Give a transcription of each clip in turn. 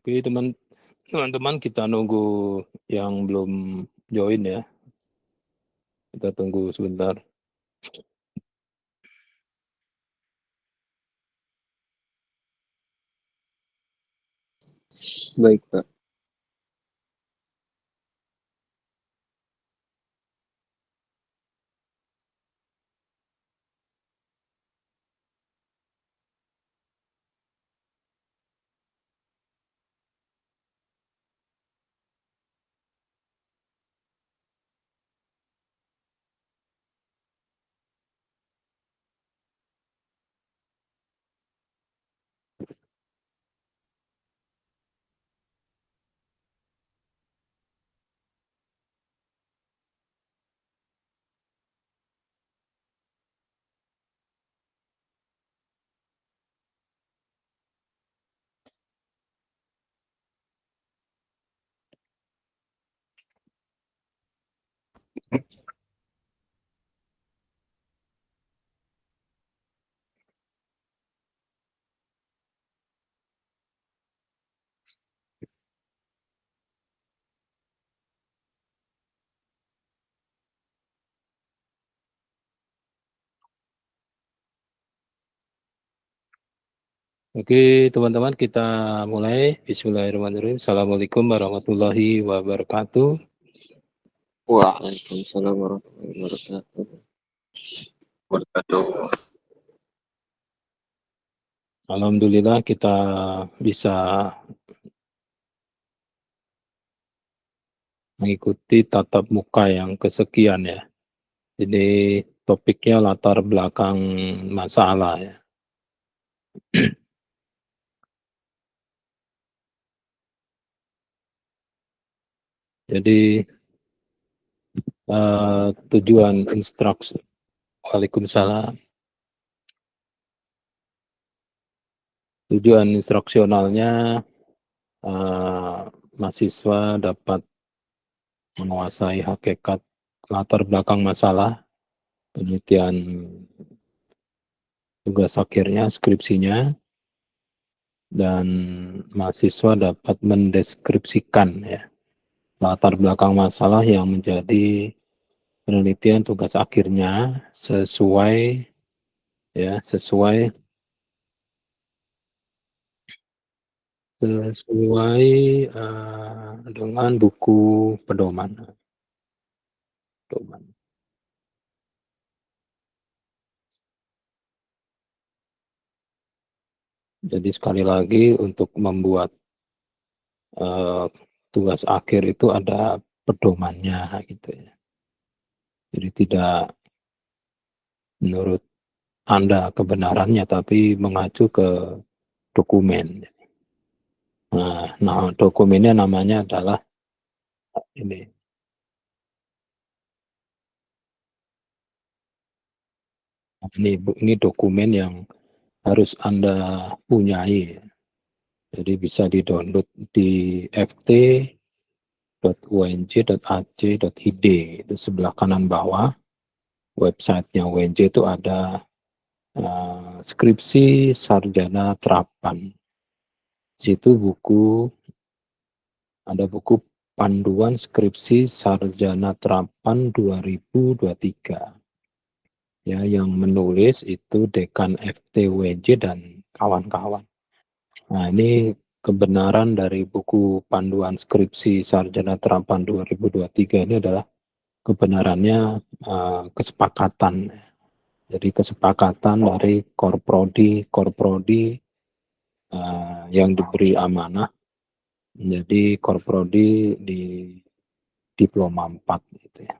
Oke, teman-teman kita nunggu yang belum join ya. Kita tunggu sebentar. Baik, Pak. Oke, teman-teman kita mulai. Bismillahirrahmanirrahim. Assalamualaikum warahmatullahi wabarakatuh. Waalaikumsalam warahmatullahi wabarakatuh. Alhamdulillah kita bisa mengikuti tatap muka yang kesekian ya. Jadi topiknya latar belakang masalah ya. Jadi tujuan instruksi. Waalaikumsalam. Tujuan instruksionalnya mahasiswa dapat menguasai hakikat latar belakang masalah, penelitian tugas akhirnya, skripsinya, dan mahasiswa dapat mendeskripsikan ya latar belakang masalah yang menjadi penelitian tugas akhirnya sesuai dengan buku pedoman. Jadi sekali lagi untuk membuat tugas akhir itu ada pedomannya gitu ya. Jadi tidak menurut Anda kebenarannya tapi mengacu ke dokumen. Nah, dokumennya namanya adalah ini. Ini dokumen yang harus Anda punyai. Jadi bisa di-download di ft.unj.ac.id. Itu sebelah kanan bawah websitenya UNJ itu ada skripsi sarjana terapan. Di situ ada buku panduan skripsi sarjana terapan 2023. Ya, yang menulis itu Dekan FTWJ dan kawan-kawan. Nah, ini kebenaran dari buku panduan skripsi sarjana terapan 2023 ini adalah kebenarannya kesepakatan. Jadi kesepakatan dari Korprodi yang diberi amanah menjadi Korprodi di Diploma 4 gitu ya.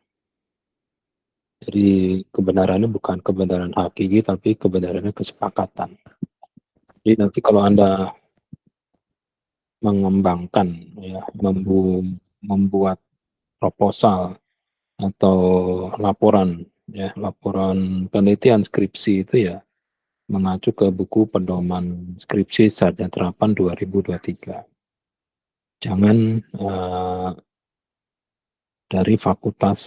Jadi kebenarannya bukan kebenaran hakiki tapi kebenarannya kesepakatan. Jadi nanti kalau Anda mengembangkan ya, membuat proposal atau laporan penelitian skripsi itu ya mengacu ke buku pedoman skripsi sarjana terapan 2023. Jangan dari fakultas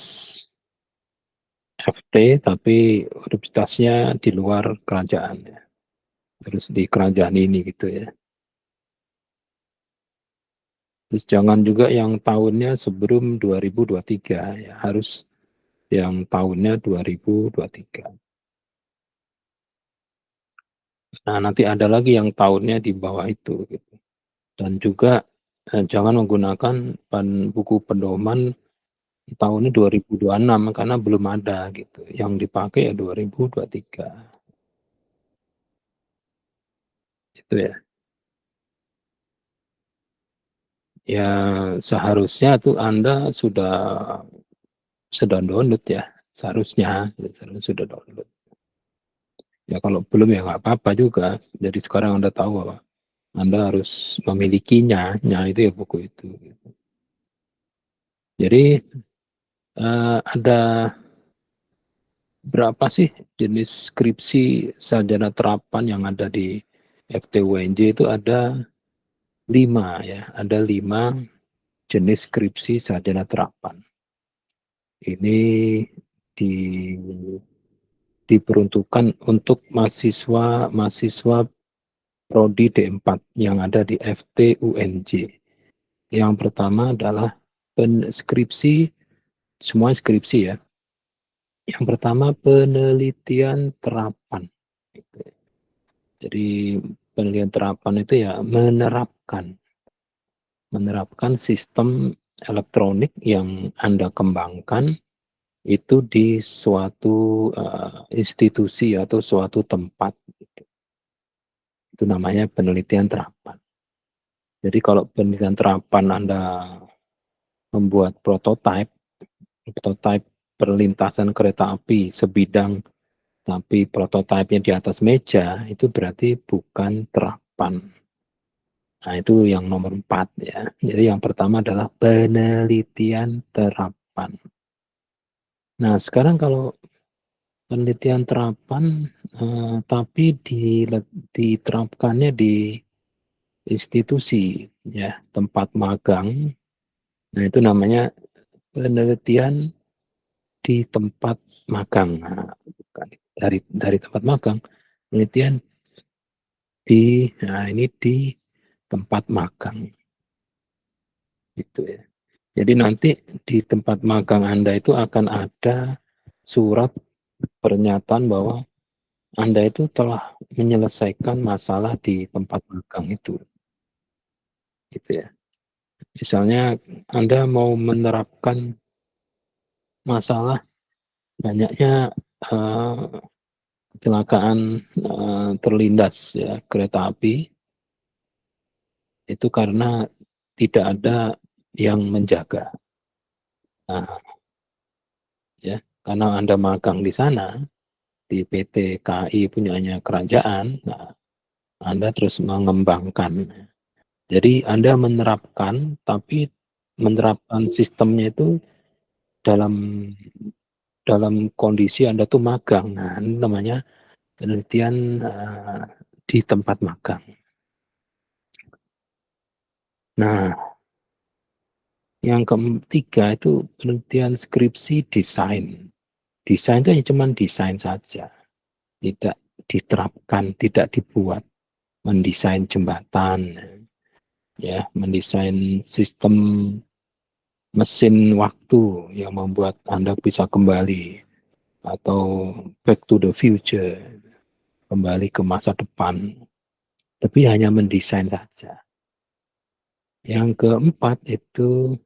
FT tapi universitasnya di luar kerajaan ya. Harus di kerajaan ini gitu ya. Terus jangan juga yang tahunnya sebelum 2023 ya, harus yang tahunnya 2023. Nah, nanti ada lagi yang tahunnya di bawah itu gitu. Dan juga, jangan menggunakan buku pedoman tahunnya 2026 karena belum ada gitu, yang dipakai ya 2023, itu ya. Ya seharusnya tuh Anda sudah download ya, seharusnya sudah download. Ya kalau belum ya nggak apa-apa juga, jadi sekarang Anda tahu bahwa Anda harus memilikinya, itu ya buku itu, gitu. Jadi, ada berapa sih jenis skripsi sarjana terapan yang ada di FTUNJ itu ada 5 ya, ada 5 jenis skripsi sarjana terapan. Ini di diperuntukkan untuk mahasiswa prodi D4 yang ada di FTUNJ. Yang pertama adalah skripsi, semua skripsi ya. Yang pertama penelitian terapan. Gitu. Jadi penelitian terapan itu ya menerapkan sistem elektronik yang Anda kembangkan itu di suatu institusi atau suatu tempat. Gitu. Itu namanya penelitian terapan. Jadi kalau penelitian terapan Anda membuat prototipe perlintasan kereta api sebidang, tapi prototipenya di atas meja, itu berarti bukan terapan. Nah, itu yang nomor 4 ya. Jadi yang pertama adalah penelitian terapan. Nah, sekarang kalau penelitian terapan, tapi diterapkannya di institusi ya, tempat magang. Nah, itu namanya penelitian di tempat magang. Nah, dari tempat magang, penelitian ini di tempat magang, gitu ya. Jadi nanti di tempat magang Anda itu akan ada surat pernyataan bahwa Anda itu telah menyelesaikan masalah di tempat magang itu, gitu ya. Misalnya Anda mau menerapkan masalah banyaknya kecelakaan terlindas ya kereta api itu karena tidak ada yang menjaga. Nah, ya, karena Anda magang di sana, di PT KAI punyanya kerajaan, nah, Anda terus mengembangkan. Jadi Anda menerapkan, tapi menerapkan sistemnya itu dalam dalam kondisi Anda tuh magang. Nah, ini namanya penelitian di tempat magang. Nah, yang ketiga itu penelitian skripsi desain. Desain itu cuma desain saja, tidak diterapkan, tidak dibuat. Mendesain jembatan, ya, mendesain sistem mesin waktu yang membuat Anda bisa kembali, atau back to the future, kembali ke masa depan. Tapi hanya mendesain saja. Yang keempat itu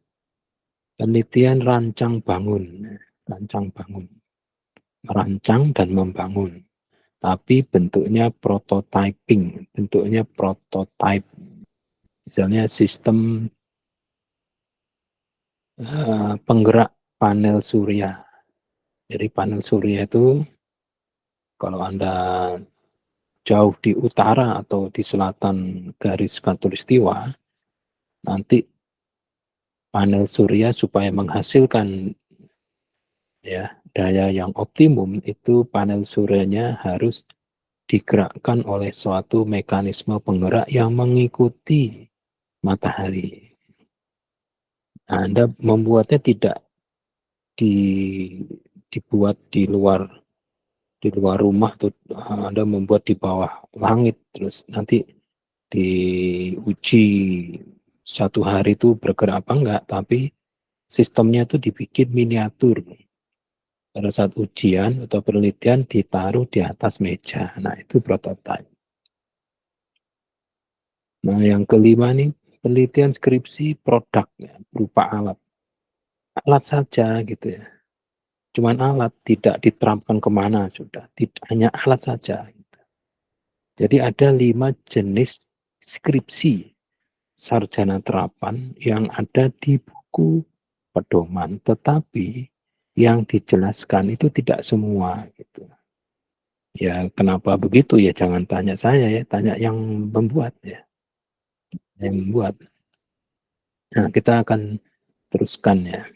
penelitian rancang bangun. Rancang bangun. Merancang dan membangun. Tapi bentuknya prototyping, bentuknya prototype. Misalnya sistem penggerak panel surya. Jadi panel surya itu kalau Anda jauh di utara atau di selatan garis khatulistiwa, nanti panel surya supaya menghasilkan ya daya yang optimum itu panel suryanya harus digerakkan oleh suatu mekanisme penggerak yang mengikuti matahari. Nah, Anda membuatnya tidak di, dibuat di luar rumah tuh, Anda membuat di bawah langit terus nanti diuji satu hari itu bergerak apa enggak, tapi sistemnya itu dibikin miniatur. Pada saat ujian atau penelitian ditaruh di atas meja. Nah, itu prototipe. Nah, yang kelima nih, penelitian skripsi produk ya, berupa alat. Alat saja gitu ya. Cuman alat, tidak diterapkan kemana sudah. Tidak, hanya alat saja. Jadi ada 5 jenis skripsi sarjana terapan yang ada di buku pedoman, tetapi yang dijelaskan itu tidak semua gitu. Ya kenapa begitu ya jangan tanya saya ya, tanya yang membuat ya, yang membuat. Nah, kita akan teruskan ya.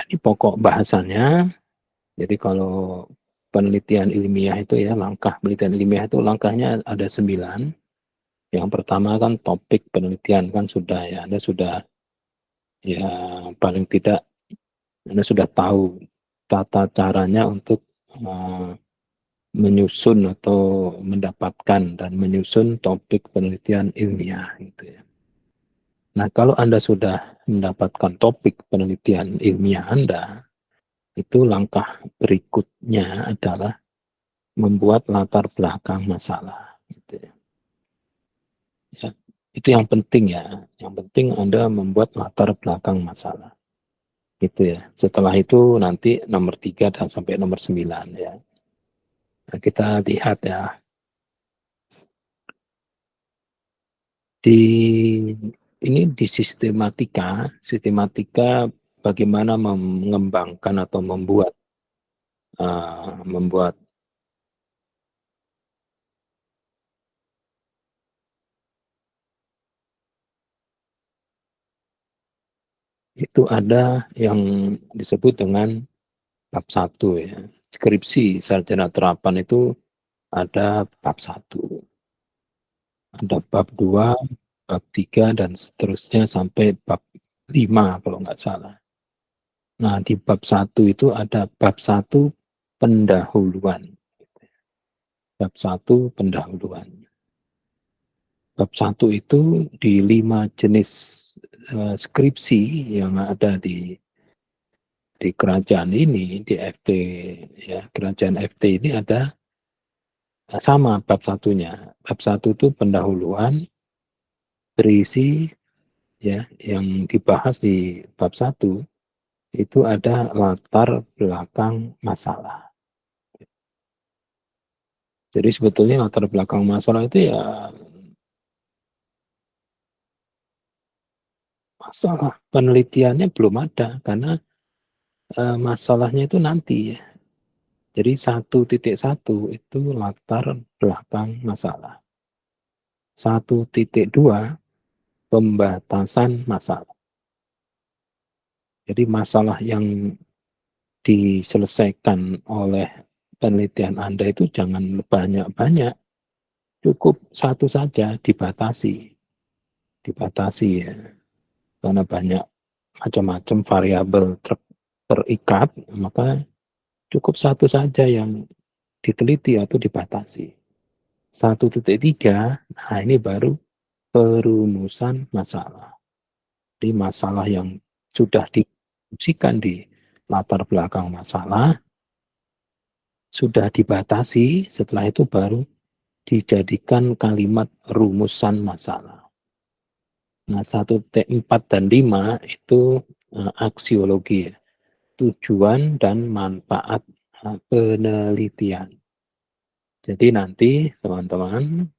Ini pokok bahasannya. Jadi kalau penelitian ilmiah itu ya, langkah penelitian ilmiah itu langkahnya ada 9. Yang pertama kan topik penelitian kan sudah ya, Anda sudah ya paling tidak Anda sudah tahu tata caranya untuk menyusun atau mendapatkan dan menyusun topik penelitian ilmiah gitu ya. Nah, kalau Anda sudah mendapatkan topik penelitian ilmiah Anda, itu langkah berikutnya adalah membuat latar belakang masalah. Gitu ya. Ya, itu yang penting ya. Yang penting Anda membuat latar belakang masalah. Gitu ya. Setelah itu nanti nomor 3 dan sampai nomor 9 ya. Nah, kita lihat ya. Di di sistematika bagaimana mengembangkan atau membuat itu ada yang disebut dengan bab 1 ya. Skripsi sarjana terapan itu ada bab 1, ada bab 2, bab 3 dan seterusnya sampai bab 5 kalau nggak salah. Nah, di bab 1 itu ada bab 1 pendahuluan. Bab 1 pendahuluan. Bab 1 itu di 5 jenis skripsi yang ada di kerajaan ini, di FT ya, kerajaan FT ini ada sama bab satunya. Bab 1 itu pendahuluan berisi ya yang dibahas di bab 1 itu ada latar belakang masalah. Jadi sebetulnya latar belakang masalah itu ya masalah penelitiannya belum ada karena masalahnya itu nanti ya. Jadi 1.1 itu latar belakang masalah. 1.2 pembatasan masalah. Jadi masalah yang diselesaikan oleh penelitian Anda itu jangan banyak-banyak, cukup satu saja, dibatasi. Dibatasi ya, karena banyak macam-macam variabel terikat, maka cukup satu saja yang diteliti atau dibatasi. 1.3, nah ini baru perumusan masalah. Jadi masalah yang sudah didiskusikan di latar belakang masalah, sudah dibatasi, setelah itu baru dijadikan kalimat rumusan masalah. Nah, 1T4 dan 5 itu aksiologi ya, tujuan dan manfaat penelitian. Jadi nanti teman-teman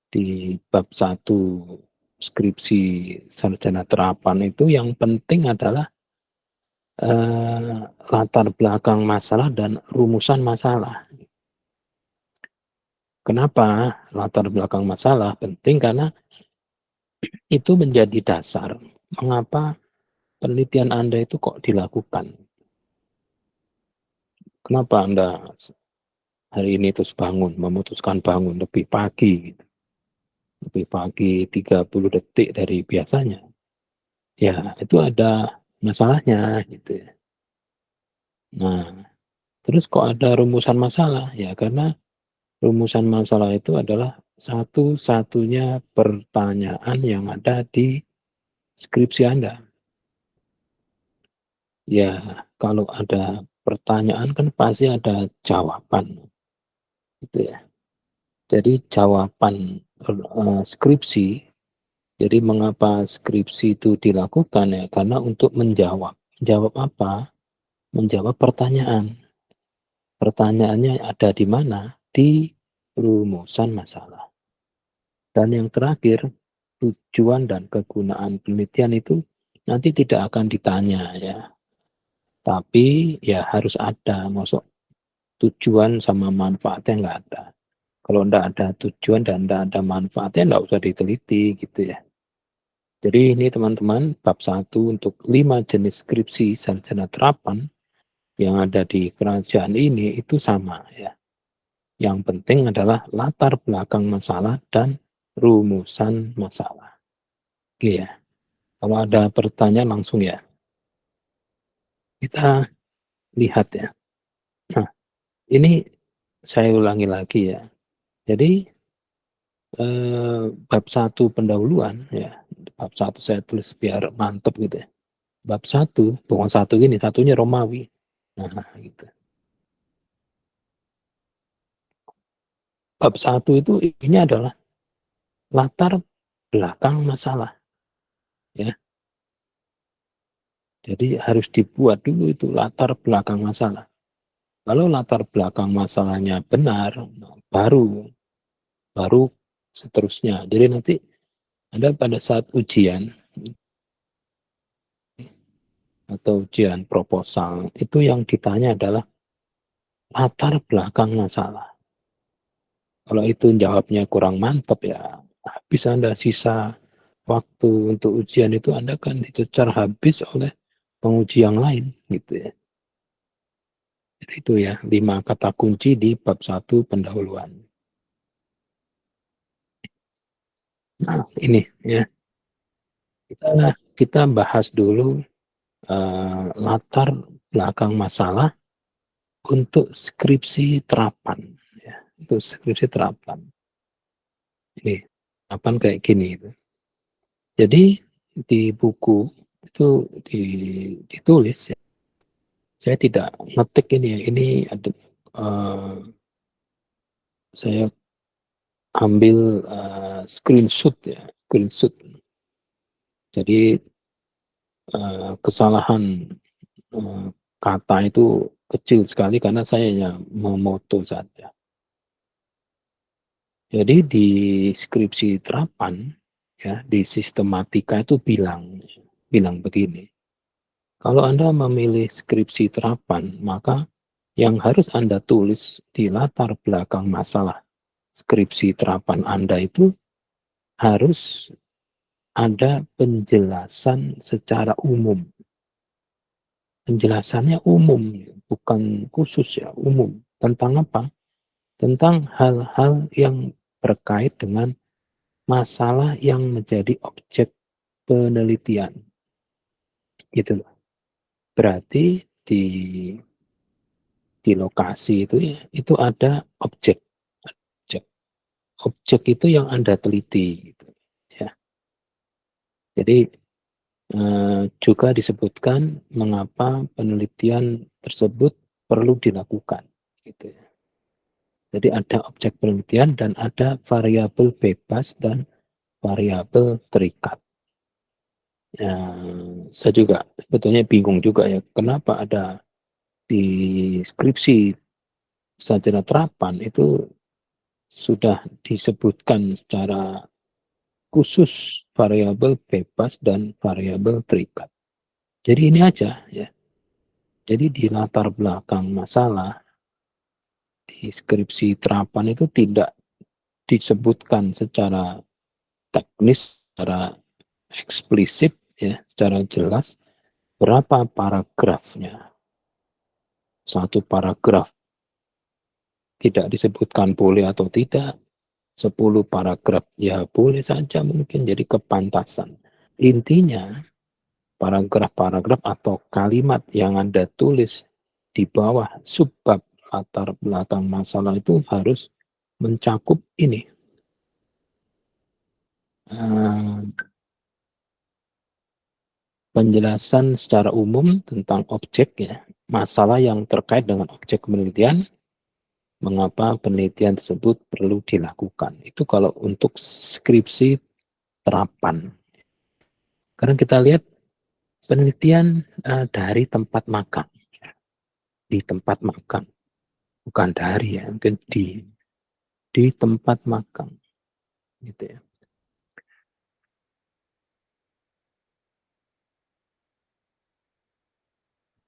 di bab 1 skripsi sarjana terapan itu yang penting adalah latar belakang masalah dan rumusan masalah. Kenapa latar belakang masalah penting? Karena itu menjadi dasar mengapa penelitian Anda itu kok dilakukan. Kenapa Anda hari ini terus memutuskan bangun lebih pagi, gitu. Lebih pagi 30 detik dari biasanya. Ya, itu ada masalahnya gitu ya. Nah, Terus kok ada rumusan masalah? Ya karena rumusan masalah itu adalah satu-satunya pertanyaan yang ada di skripsi Anda. Ya, kalau ada pertanyaan kan pasti ada jawaban, gitu ya. Jadi jawaban, skripsi, jadi mengapa skripsi itu dilakukan ya, karena untuk menjawab. Menjawab apa? Menjawab pertanyaan. Pertanyaannya ada di mana? Di rumusan masalah. Dan yang terakhir, tujuan dan kegunaan penelitian itu nanti tidak akan ditanya ya, tapi ya harus ada, masuk tujuan sama manfaatnya nggak ada. Kalau nggak ada tujuan dan nggak ada manfaatnya nggak usah diteliti gitu ya. Jadi ini teman-teman bab 1 untuk 5 jenis skripsi sarjana terapan yang ada di kerajaan ini itu sama ya. Yang penting adalah latar belakang masalah dan rumusan masalah. Iya. Kalau ada pertanyaan langsung ya. Kita lihat ya. Nah, ini saya ulangi lagi ya. Jadi bab 1 pendahuluan ya. Bab 1 saya tulis biar mantep gitu ya. Bab 1 bukan satu gini, satunya Romawi. Nah, gitu. Bab 1 itu ini adalah latar belakang masalah ya. Jadi harus dibuat dulu itu latar belakang masalah. Kalau latar belakang masalahnya benar, nah baru baru seterusnya. Jadi nanti Anda pada saat ujian atau ujian proposal itu yang ditanya adalah latar belakang masalah. Kalau itu jawabnya kurang mantap ya habis Anda sisa waktu untuk ujian itu Anda kan dicecar habis oleh penguji yang lain gitu ya. Jadi itu ya 5 kata kunci di bab 1 pendahuluan. Nah, ini ya. Kita kita bahas dulu latar belakang masalah untuk skripsi terapan ya, untuk skripsi terapan. Ini terapan kayak gini itu. Jadi di buku itu ditulis ya, saya tidak ngetik ini ya, ini ada saya ambil, screenshot ya, screenshot. Jadi, kesalahan, eee, kata itu kecil sekali karena saya hanya memoto saja. Jadi di skripsi terapan, ya, di sistematika itu bilang bilang begini, kalau Anda memilih skripsi terapan, maka yang harus Anda tulis di latar belakang masalah skripsi terapan Anda itu harus ada penjelasan secara umum. Penjelasannya umum, bukan khusus ya, umum. Tentang apa? Tentang hal-hal yang berkait dengan masalah yang menjadi objek penelitian, gitu loh. Berarti di lokasi itu ya, itu ada objek objek. Objek itu yang Anda teliti gitu, ya. Jadi, juga disebutkan mengapa penelitian tersebut perlu dilakukan, gitu ya. Jadi ada objek penelitian dan ada variabel bebas dan variabel terikat. Ya, saya juga sebetulnya bingung juga ya, kenapa ada di skripsi sarjana terapan itu sudah disebutkan secara khusus variabel bebas dan variabel terikat. Jadi ini aja ya. Jadi di latar belakang masalah di skripsi terapan itu tidak disebutkan secara teknis, secara eksplisit ya, secara jelas berapa paragrafnya. Satu paragraf tidak disebutkan boleh atau tidak, 10 paragraf ya boleh saja mungkin jadi kepantasan. Intinya paragraf-paragraf atau kalimat yang Anda tulis di bawah subbab latar belakang masalah itu harus mencakup ini, eee, penjelasan secara umum tentang objek ya, masalah yang terkait dengan objek penelitian, mengapa penelitian tersebut perlu dilakukan. Itu kalau untuk skripsi terapan. Sekarang kita lihat penelitian, dari tempat magang, di tempat magang, bukan dari ya, mungkin di tempat magang, gitu ya.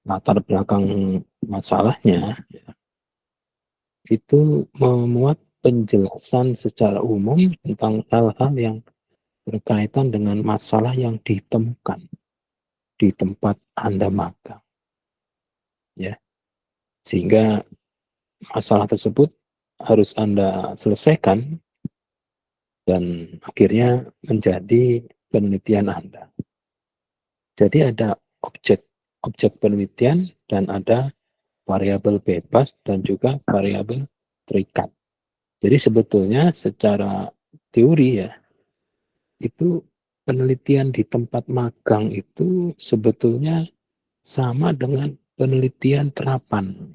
Latar belakang masalahnya itu memuat penjelasan secara umum tentang hal-hal yang berkaitan dengan masalah yang ditemukan di tempat Anda magang, ya. Sehingga masalah tersebut harus Anda selesaikan dan akhirnya menjadi penelitian Anda. Jadi ada objek objek penelitian dan ada variabel bebas dan juga variabel terikat. Jadi sebetulnya secara teori ya, itu penelitian di tempat magang itu sebetulnya sama dengan penelitian terapan.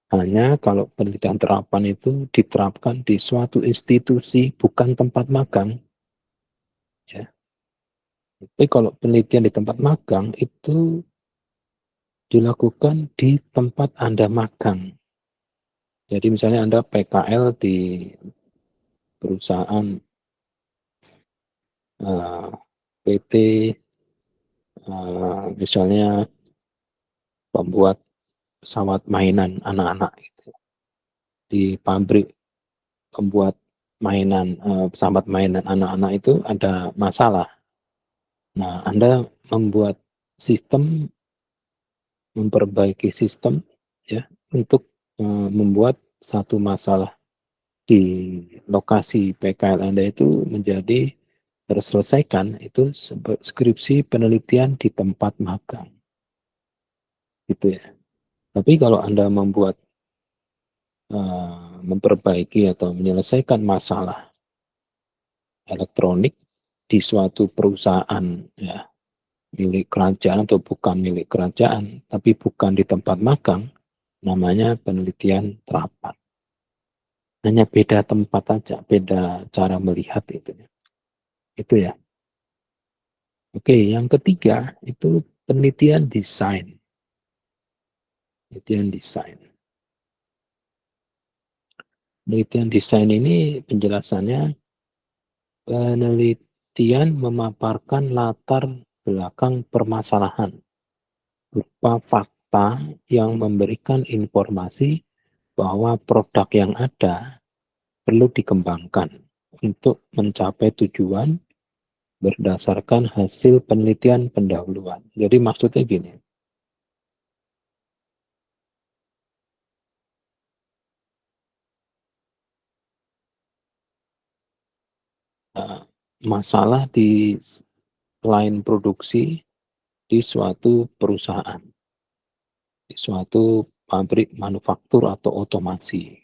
Hanya kalau penelitian terapan itu diterapkan di suatu institusi bukan tempat magang, ya. Tapi kalau penelitian di tempat magang itu dilakukan di tempat Anda magang. Jadi misalnya Anda PKL di perusahaan, PT, misalnya pembuat pesawat mainan anak-anak gitu, di pabrik pembuat mainan, pesawat mainan anak-anak itu ada masalah. Nah, Anda membuat sistem, memperbaiki sistem ya, untuk, membuat satu masalah di lokasi PKL Anda itu menjadi terselesaikan, itu skripsi penelitian di tempat magang, gitu ya. Tapi kalau Anda membuat, memperbaiki atau menyelesaikan masalah elektronik di suatu perusahaan ya, milik kerajaan atau bukan milik kerajaan, tapi bukan di tempat magang, namanya penelitian terapan. Hanya beda tempat aja, beda cara melihat itu ya. Itu ya. Oke, yang ketiga itu penelitian desain. Penelitian desain. Penelitian desain ini penjelasannya, penelitian memaparkan latar belakang permasalahan berupa fakta yang memberikan informasi bahwa produk yang ada perlu dikembangkan untuk mencapai tujuan berdasarkan hasil penelitian pendahuluan. Jadi maksudnya gini, eh, masalah di line produksi di suatu perusahaan, di suatu pabrik manufaktur atau otomasi.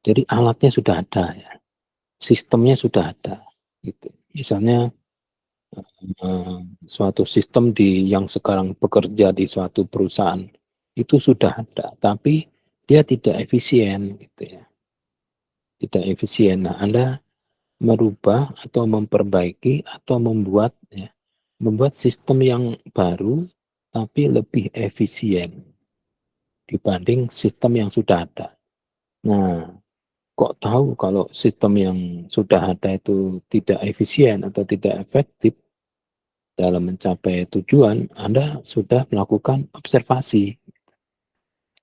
Jadi alatnya sudah ada ya, sistemnya sudah ada. Gitu. Misalnya eh, suatu sistem yang sekarang bekerja di suatu perusahaan itu sudah ada, tapi dia tidak efisien, gitu ya, tidak efisien. Nah, Anda merubah atau memperbaiki atau membuat sistem yang baru tapi lebih efisien dibanding sistem yang sudah ada. Nah, kok tahu kalau sistem yang sudah ada itu tidak efisien atau tidak efektif dalam mencapai tujuan? Anda sudah melakukan observasi,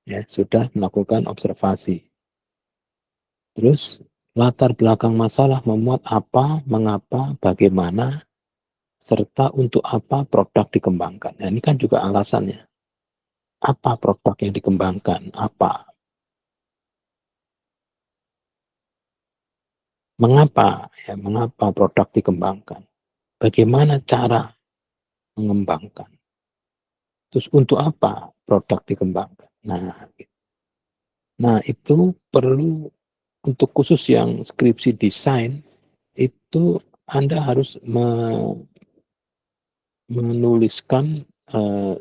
ya, sudah melakukan observasi. Terus latar belakang masalah memuat apa, mengapa, bagaimana, serta untuk apa produk dikembangkan. Nah, ini kan juga alasannya. Apa produk yang dikembangkan? Apa? Mengapa? Ya, mengapa produk dikembangkan? Bagaimana cara mengembangkan? Terus untuk apa produk dikembangkan? Nah itu perlu untuk khusus yang skripsi desain, itu Anda harus menuliskan, 5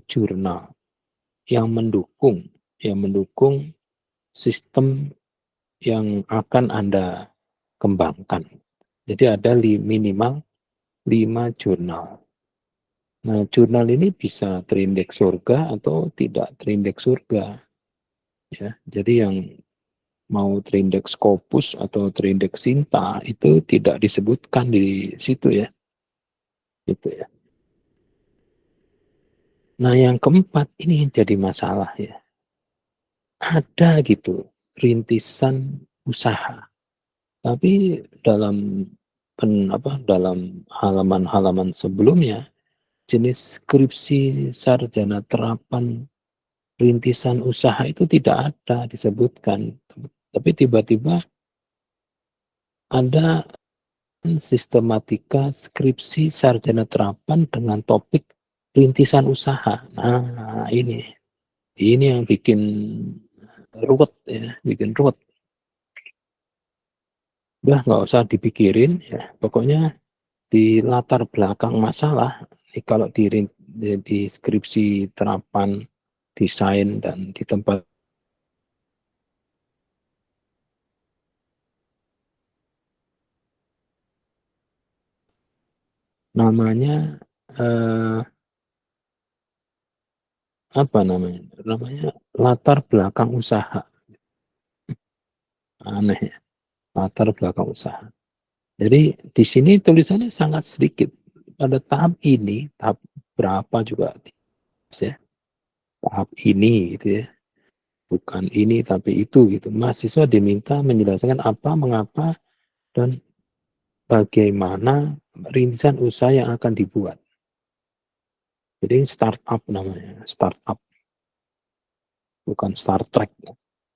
jurnal yang mendukung sistem yang akan Anda kembangkan. Jadi ada minimal 5 jurnal. Nah, jurnal ini bisa terindeks surga atau tidak terindeks surga, ya. Jadi yang mau terindeks Scopus atau terindeks Sinta itu tidak disebutkan di situ ya, gitu ya. Nah, yang keempat ini yang jadi masalah ya. Ada gitu rintisan usaha, tapi dalam halaman-halaman sebelumnya, jenis skripsi sarjana terapan rintisan usaha itu tidak ada disebutkan. Tapi tiba-tiba ada sistematika skripsi sarjana terapan dengan topik rintisan usaha. Nah, ini yang ruwet ya, bikin ruwet. Udah nggak usah dipikirin ya, pokoknya di latar belakang masalah, kalau di skripsi terapan desain dan di tempat namanya, eh, apa namanya? Namanya latar belakang usaha. Aneh ya, latar belakang usaha. Jadi di sini tulisannya sangat sedikit. Pada tahap ini, tahap berapa juga ya, tahap ini gitu ya. Bukan ini tapi itu gitu. Mahasiswa diminta menjelaskan apa, mengapa, dan bagaimana rintisan usaha yang akan dibuat. Jadi startup namanya, startup, bukan Star Trek.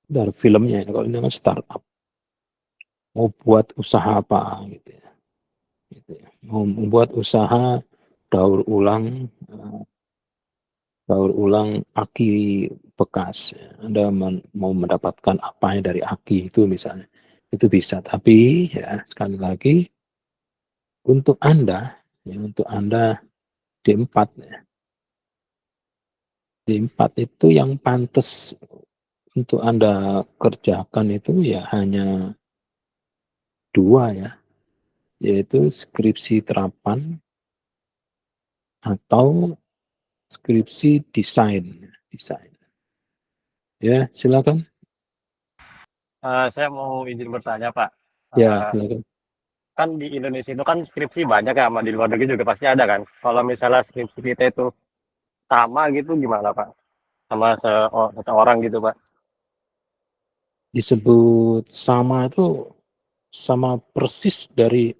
Dari filmnya, kalau ini namanya startup. Mau buat usaha apa gitu ya. Gitu ya. Mau membuat usaha daur ulang, aki bekas. Anda mau mendapatkan apa dari aki itu misalnya. Itu bisa, tapi ya sekali lagi untuk Anda D4 ya. D4 itu yang pantas untuk Anda kerjakan itu ya hanya dua ya, yaitu skripsi terapan atau skripsi desain. Desain. Ya, silakan. Saya mau izin bertanya, Pak. Ya, Eh, silakan. kan di Indonesia itu kan skripsi banyak ya, sama di luar negeri juga pasti ada kan. Kalau misalnya skripsi kita itu sama gitu gimana, Pak? Sama seseorang gitu, Pak. Disebut sama itu sama persis dari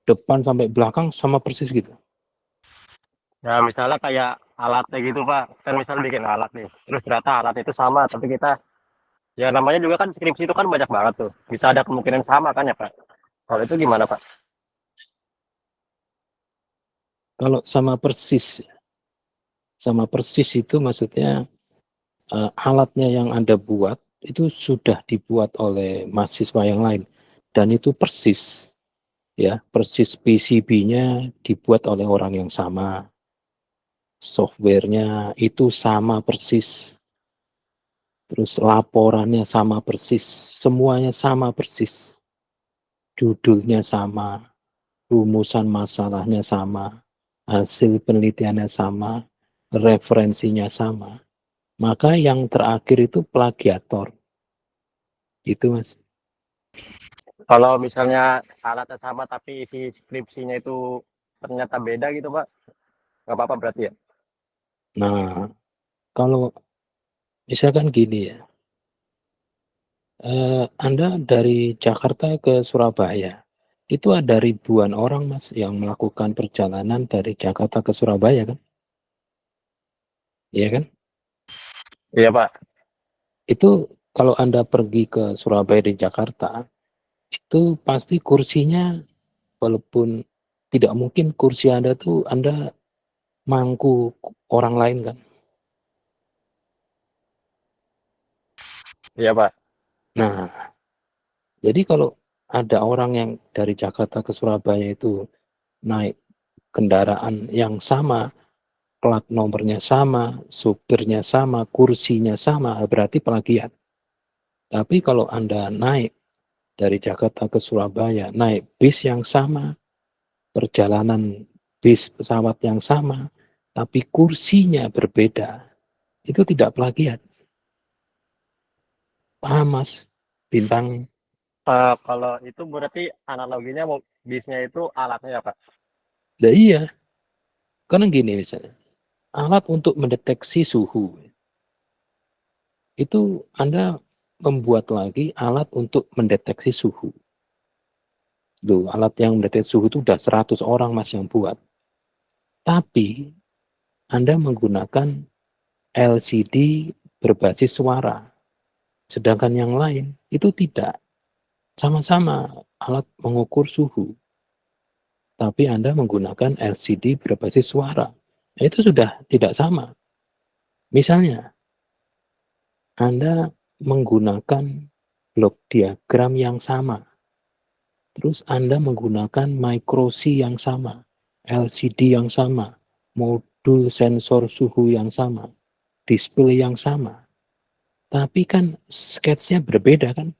depan sampai belakang sama persis gitu. Ya misalnya kayak alatnya gitu, Pak. Kan misalnya bikin alat nih. Terus ternyata alat itu sama, tapi kita ya namanya juga kan skripsi itu kan banyak banget tuh. Bisa ada kemungkinan sama kan ya, Pak? Kalau itu gimana, Pak? Kalau sama persis itu maksudnya, alatnya yang Anda buat itu sudah dibuat oleh mahasiswa yang lain dan itu persis ya, persis PCB-nya dibuat oleh orang yang sama, software-nya itu sama persis, terus laporannya sama persis, semuanya sama persis, judulnya sama, rumusan masalahnya sama, hasil penelitiannya sama, referensinya sama. Maka yang terakhir itu plagiator. Itu Mas. Kalau misalnya alatnya sama tapi isi skripsinya itu ternyata beda gitu, Pak. Nggak apa-apa berarti ya? Nah, kalau misalkan gini ya, Anda dari Jakarta ke Surabaya, itu ada ribuan orang Mas yang melakukan perjalanan dari Jakarta ke Surabaya kan? Iya kan? Iya, Pak. Itu kalau Anda pergi ke Surabaya dari Jakarta, itu pasti kursinya walaupun tidak mungkin kursi Anda tuh Anda mangku orang lain kan. Iya, Pak. Nah, jadi kalau ada orang yang dari Jakarta ke Surabaya itu naik kendaraan yang sama, plat nomornya sama, supirnya sama, kursinya sama, berarti plagiat. Tapi kalau Anda naik dari Jakarta ke Surabaya, naik bis yang sama, perjalanan bis pesawat yang sama, tapi kursinya berbeda, itu tidak plagiat. Paham Mas? Bintang. Kalau itu berarti analoginya bisnya itu alatnya ya, Pak? Nah iya, karena gini misalnya, alat untuk mendeteksi suhu, itu Anda membuat lagi alat untuk mendeteksi suhu. Loh, alat yang mendeteksi suhu itu udah 100 orang Mas yang buat. Tapi Anda menggunakan LCD berbasis suara. Sedangkan yang lain itu tidak. Sama-sama alat mengukur suhu. Tapi Anda menggunakan LCD berbasis suara. Nah, itu sudah tidak sama. Misalnya, Anda menggunakan blok diagram yang sama. Terus Anda menggunakan micro-C yang sama, LCD yang sama, modul sensor suhu yang sama, display yang sama. Tapi kan sketsnya berbeda kan?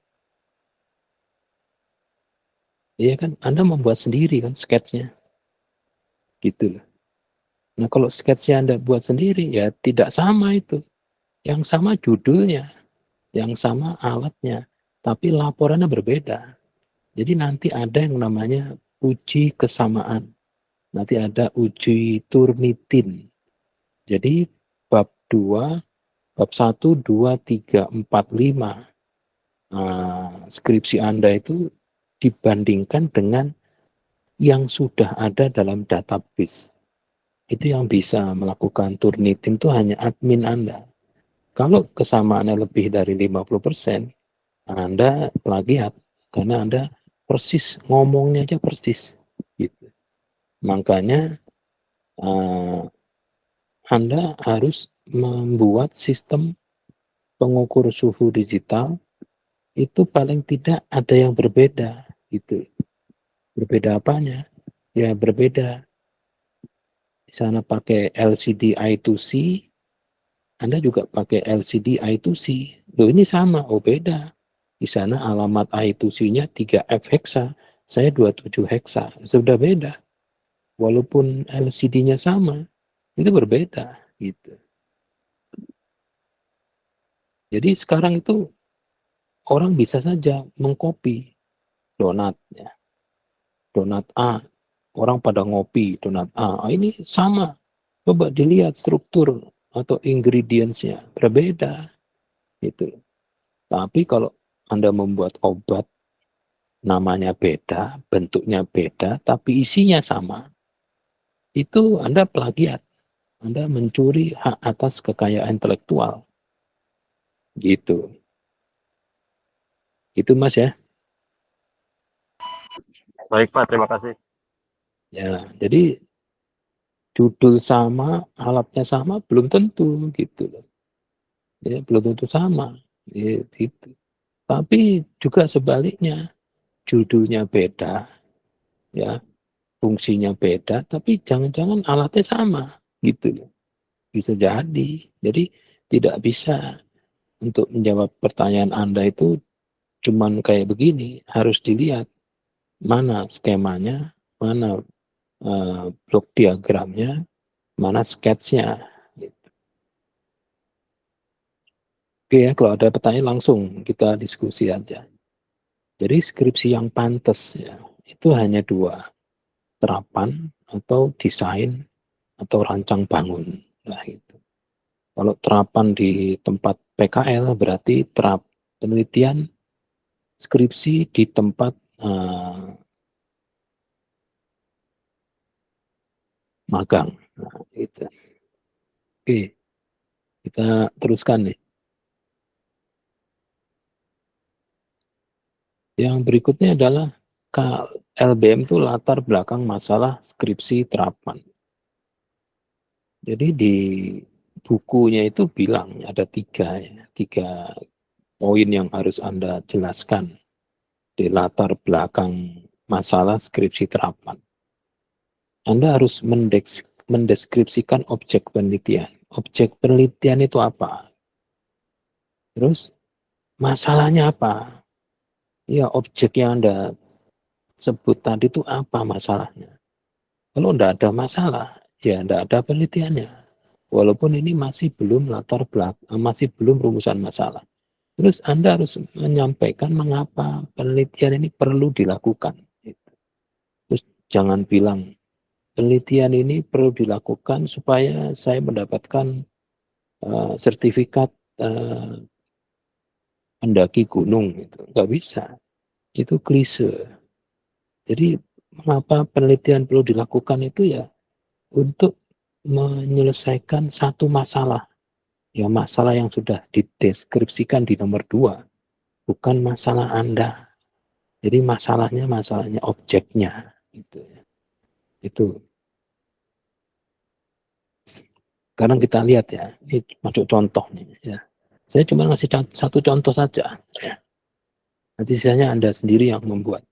Iya kan? Anda membuat sendiri kan sketsnya. Gitu loh. Nah kalau sketsnya Anda buat sendiri ya tidak sama itu. Yang sama judulnya, yang sama alatnya, tapi laporannya berbeda. Jadi nanti ada yang namanya uji kesamaan. Nanti ada uji Turnitin. Jadi bab 2, bab 1, 2, 3, 4, 5 skripsi Anda itu dibandingkan dengan yang sudah ada dalam database. Itu yang bisa melakukan Turnitin itu hanya admin Anda. Kalau kesamaannya lebih dari 50%, Anda plagiat karena Anda persis ngomongnya aja persis gitu. Makanya Anda harus membuat sistem pengukur suhu digital itu paling tidak ada yang berbeda gitu. Berbeda apanya? Ya berbeda. Di sana pakai LCD I2C, Anda juga pakai LCD I2C. Loh ini sama, oh beda. Di sana alamat I2C-nya 3F hexa, saya 27 hexa. Sudah beda. Walaupun LCD-nya sama, itu berbeda gitu. Jadi sekarang itu orang bisa saja mengcopy donat ya. Donat A, orang pada ngopi donat A. Ini sama. Coba dilihat struktur atau ingredients-nya berbeda gitu. Tapi kalau Anda membuat obat namanya beda, bentuknya beda, tapi isinya sama, itu Anda plagiat. Anda mencuri hak atas kekayaan intelektual. Gitu. Itu Mas ya. Baik, Pak. Terima kasih. Ya, jadi judul sama, alatnya sama belum tentu gitu loh. Ya, belum tentu sama. Ya, gitu. Tapi juga sebaliknya, judulnya beda, ya, fungsinya beda, tapi jangan-jangan alatnya sama gitu loh. Bisa jadi. Jadi tidak bisa untuk menjawab pertanyaan Anda itu cuman kayak begini, harus dilihat mana skemanya, mana blok diagramnya, mana sketsnya. Gitu. Oke ya, kalau ada pertanyaan langsung kita diskusi aja. Jadi skripsi yang pantas ya, itu hanya dua, terapan atau desain atau rancang bangun. Nah itu. Kalau terapan di tempat PKL berarti penelitian skripsi di tempat magang. Nah, itu. Oke, kita teruskan nih. Yang berikutnya adalah LBM itu latar belakang masalah skripsi terapan. Jadi di bukunya itu bilang ada 3 ya, 3 poin yang harus Anda jelaskan di latar belakang masalah skripsi terapan. Anda harus mendeskripsikan objek penelitian. Objek penelitian itu apa? Terus masalahnya apa? Ya, objek yang Anda sebut tadi itu apa masalahnya? Kalau enggak ada masalah, ya enggak ada penelitiannya. Walaupun ini masih belum masih belum rumusan masalah. Terus Anda harus menyampaikan mengapa penelitian ini perlu dilakukan. Terus jangan bilang penelitian ini perlu dilakukan supaya saya mendapatkan sertifikat pendaki gunung. Gitu. Nggak bisa. Itu klise. Jadi mengapa penelitian perlu dilakukan itu ya untuk menyelesaikan satu masalah. Ya masalah yang sudah dideskripsikan di nomor 2. Bukan masalah Anda. Jadi masalahnya objeknya. Gitu. Itu. Sekarang kita lihat ya. Ini masuk contoh nih. Ya. Saya cuma ngasih satu contoh saja. Ya. Nanti sisanya Anda sendiri yang membuat.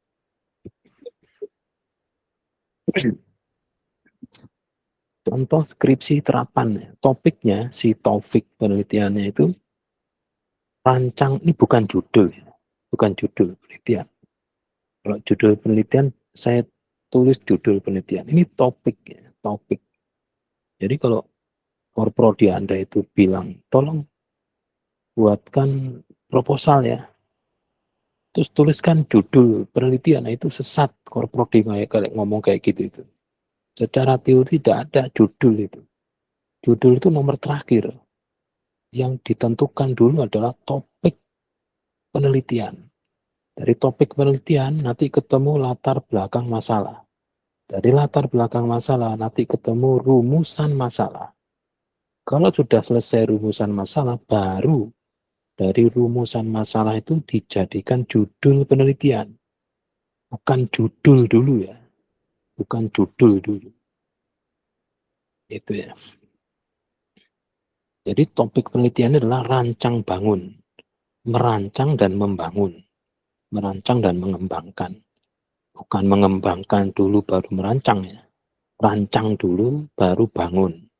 Contoh skripsi terapan. Topiknya, si topik penelitiannya itu rancang, ini bukan judul. Bukan judul penelitian. Kalau judul penelitian, saya tulis judul penelitian. Ini topik. Ya, topik. Jadi kalau korprodi Anda itu bilang, tolong buatkan proposal ya. Terus tuliskan judul penelitian, nah itu sesat korprodi kayak ngomong kayak gitu itu. Secara teori tidak ada judul itu. Judul itu nomor terakhir. Yang ditentukan dulu adalah topik penelitian. Dari topik penelitian nanti ketemu latar belakang masalah. Dari latar belakang masalah nanti ketemu rumusan masalah. Kalau sudah selesai rumusan masalah, baru dari rumusan masalah itu dijadikan judul penelitian. Bukan judul dulu ya. Bukan judul dulu. Itu ya. Jadi topik penelitian adalah rancang bangun. Merancang dan membangun. Merancang dan mengembangkan. Bukan mengembangkan dulu baru merancang ya. Rancang dulu baru bangun.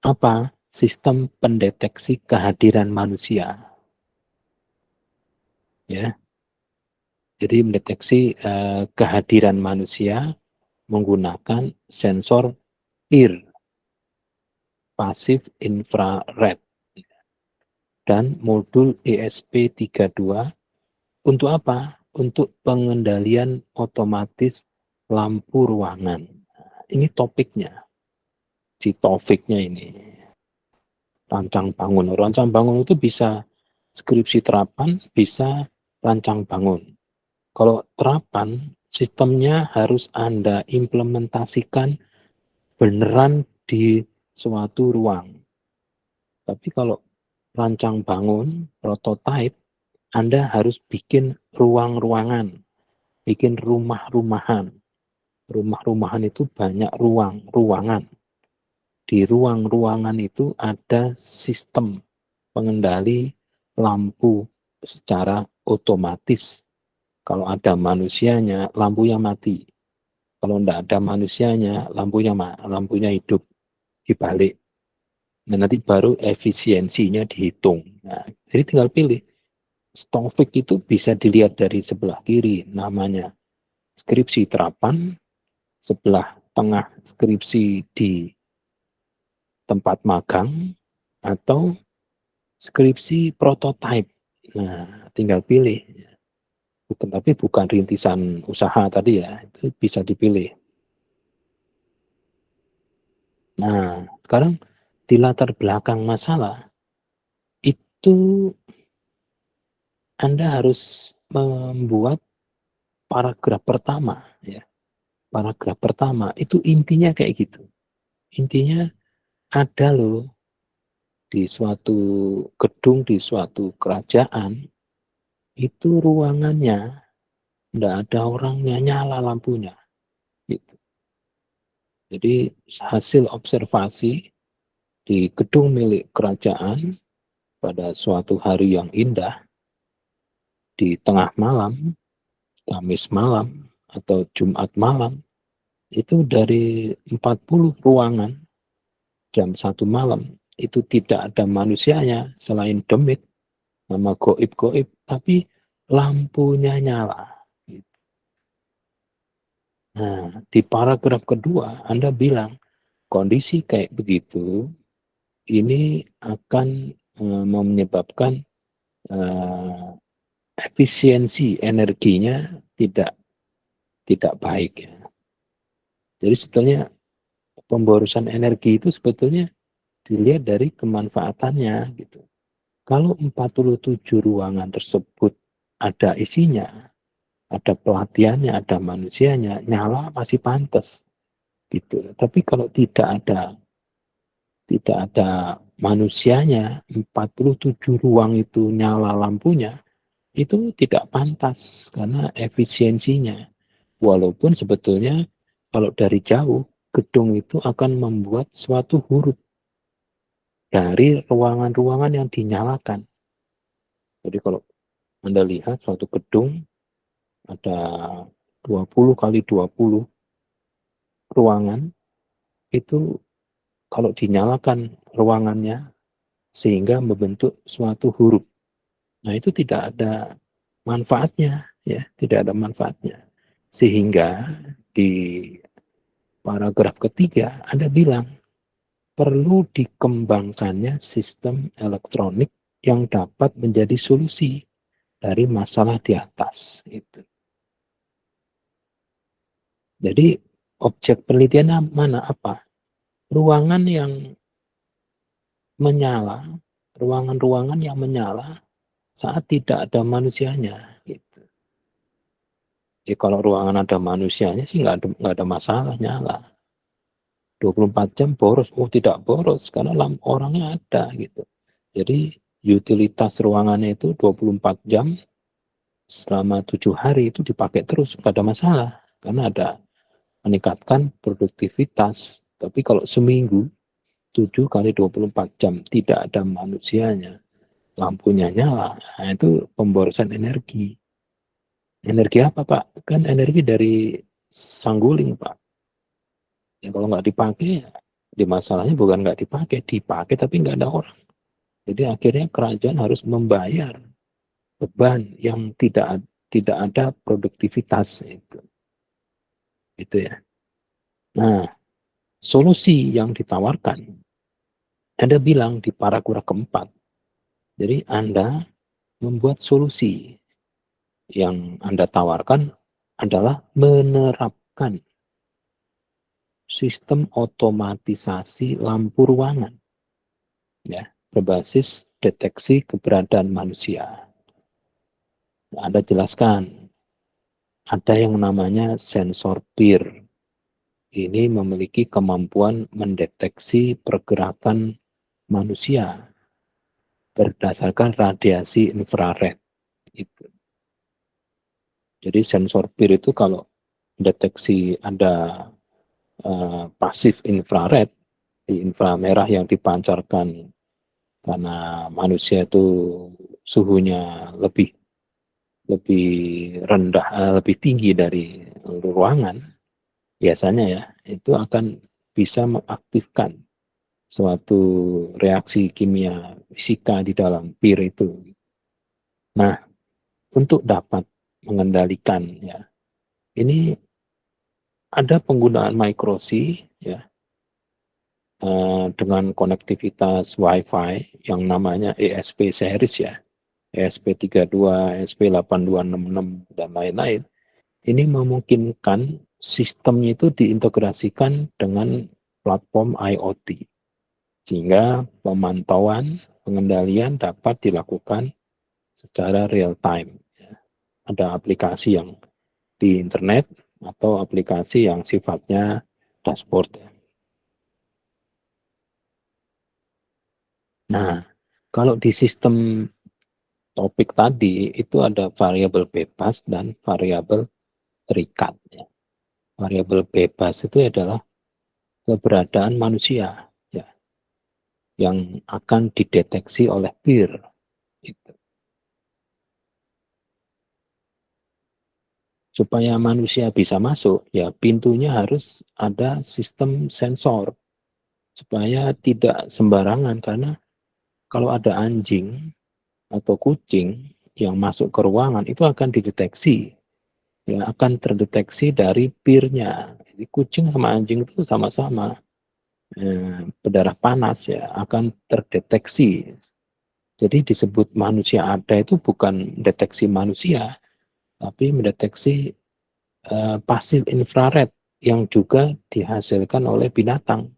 Apa? Sistem pendeteksi kehadiran manusia. Ya. Jadi mendeteksi kehadiran manusia menggunakan sensor PIR, pasif infrared, dan modul ESP32. Untuk apa? Untuk pengendalian otomatis lampu ruangan. Ini topiknya, si topiknya ini. Rancang bangun. Rancang bangun itu bisa skripsi terapan, bisa rancang bangun. Kalau terapan, sistemnya harus Anda implementasikan beneran di suatu ruang. Tapi kalau rancang bangun, prototype, Anda harus bikin ruang-ruangan, bikin rumah-rumahan. Rumah-rumahan itu banyak ruangan. Di ruang-ruangan itu ada sistem pengendali lampu secara otomatis. Kalau ada manusianya, lampunya mati. Kalau tidak ada manusianya, lampunya hidup dibalik. Nah, nanti baru efisiensinya dihitung. Nah, jadi tinggal pilih. Stovik itu bisa dilihat dari sebelah kiri, namanya skripsi terapan, sebelah tengah skripsi di tempat magang, atau skripsi prototype. Nah, tinggal pilih. Tapi bukan rintisan usaha tadi ya, itu bisa dipilih. Nah, sekarang di latar belakang masalah, itu Anda harus membuat paragraf pertama. Ya. Paragraf pertama, itu intinya kayak gitu. Intinya ada loh di suatu gedung, di suatu kerajaan, itu ruangannya tidak ada orangnya, nyala lampunya. Gitu. Jadi hasil observasi di gedung milik kerajaan pada suatu hari yang indah di tengah malam, Kamis malam atau Jumat malam, itu dari 40 ruangan jam 1 malam itu tidak ada manusianya selain demit sama goib-goib, tapi lampunya nyala. Nah, di paragraf kedua Anda bilang kondisi kayak begitu ini akan menyebabkan efisiensi energinya tidak baik ya. Jadi sebetulnya pemborosan energi itu sebetulnya dilihat dari kemanfaatannya gitu. Kalau 47 ruangan tersebut ada isinya, ada pelatihannya, ada manusianya, nyala masih pantas gitu. Tapi kalau tidak ada manusianya, 47 ruang itu nyala lampunya, itu tidak pantas karena efisiensinya. Walaupun sebetulnya kalau dari jauh, gedung itu akan membuat suatu huruf dari ruangan-ruangan yang dinyalakan. Jadi kalau Anda lihat suatu gedung ada 20 kali 20 ruangan, itu kalau dinyalakan ruangannya sehingga membentuk suatu huruf. Nah, itu tidak ada manfaatnya, ya, tidak ada manfaatnya. Sehingga di paragraf ketiga Anda bilang perlu dikembangkannya sistem elektronik yang dapat menjadi solusi dari masalah di atas. Itu. Jadi objek penelitian mana apa? Ruangan yang menyala, ruangan-ruangan yang menyala saat tidak ada manusianya. Gitu. Jadi kalau ruangan ada manusianya sih nggak ada masalah nyala. 24 jam boros, tidak boros karena orangnya ada gitu. Jadi utilitas ruangannya itu 24 jam selama 7 hari itu dipakai terus, nggak ada masalah karena ada meningkatkan produktivitas. Tapi kalau seminggu 7 kali 24 jam tidak ada manusianya, lampunya nyala, nah itu pemborosan energi. Energi apa Pak? Kan energi dari sangguling Pak. Ya kalau nggak dipakai, di masalahnya bukan nggak dipakai tapi nggak ada orang. Jadi akhirnya kerajaan harus membayar beban yang tidak ada produktivitas itu ya. Nah, solusi yang ditawarkan Anda bilang di paragraf keempat. Jadi Anda membuat solusi yang Anda tawarkan adalah menerapkan sistem otomatisasi lampu ruangan ya, berbasis deteksi keberadaan manusia. Anda jelaskan ada yang namanya sensor PIR. Ini memiliki kemampuan mendeteksi pergerakan manusia berdasarkan radiasi infrared. Jadi sensor PIR itu kalau deteksi ada pasif infrared, di inframerah yang dipancarkan karena manusia itu suhunya lebih rendah, lebih tinggi dari ruangan, biasanya ya, itu akan bisa mengaktifkan suatu reaksi kimia fisika di dalam PIR itu. Nah, untuk dapat mengendalikan ya, ini ada penggunaan microSI ya, dengan konektivitas Wi-Fi yang namanya ESP series ya, ESP32, ESP8266 dan lain-lain. Ini memungkinkan sistemnya itu diintegrasikan dengan platform IoT sehingga pemantauan pengendalian dapat dilakukan secara real time. Ada aplikasi yang di internet atau aplikasi yang sifatnya dashboard. Nah, kalau di sistem topik tadi itu ada variabel bebas dan variabel terikat. Variabel bebas itu adalah keberadaan manusia. Ya. yang akan dideteksi oleh peer. Gitu. Supaya manusia bisa masuk, ya pintunya harus ada sistem sensor supaya tidak sembarangan, karena kalau ada anjing atau kucing yang masuk ke ruangan itu akan dideteksi, ya akan terdeteksi dari peer-nya. Jadi kucing sama anjing itu sama-sama berdarah panas, ya akan terdeteksi. Jadi disebut manusia ada itu bukan deteksi manusia, tapi mendeteksi pasif infrared yang juga dihasilkan oleh binatang.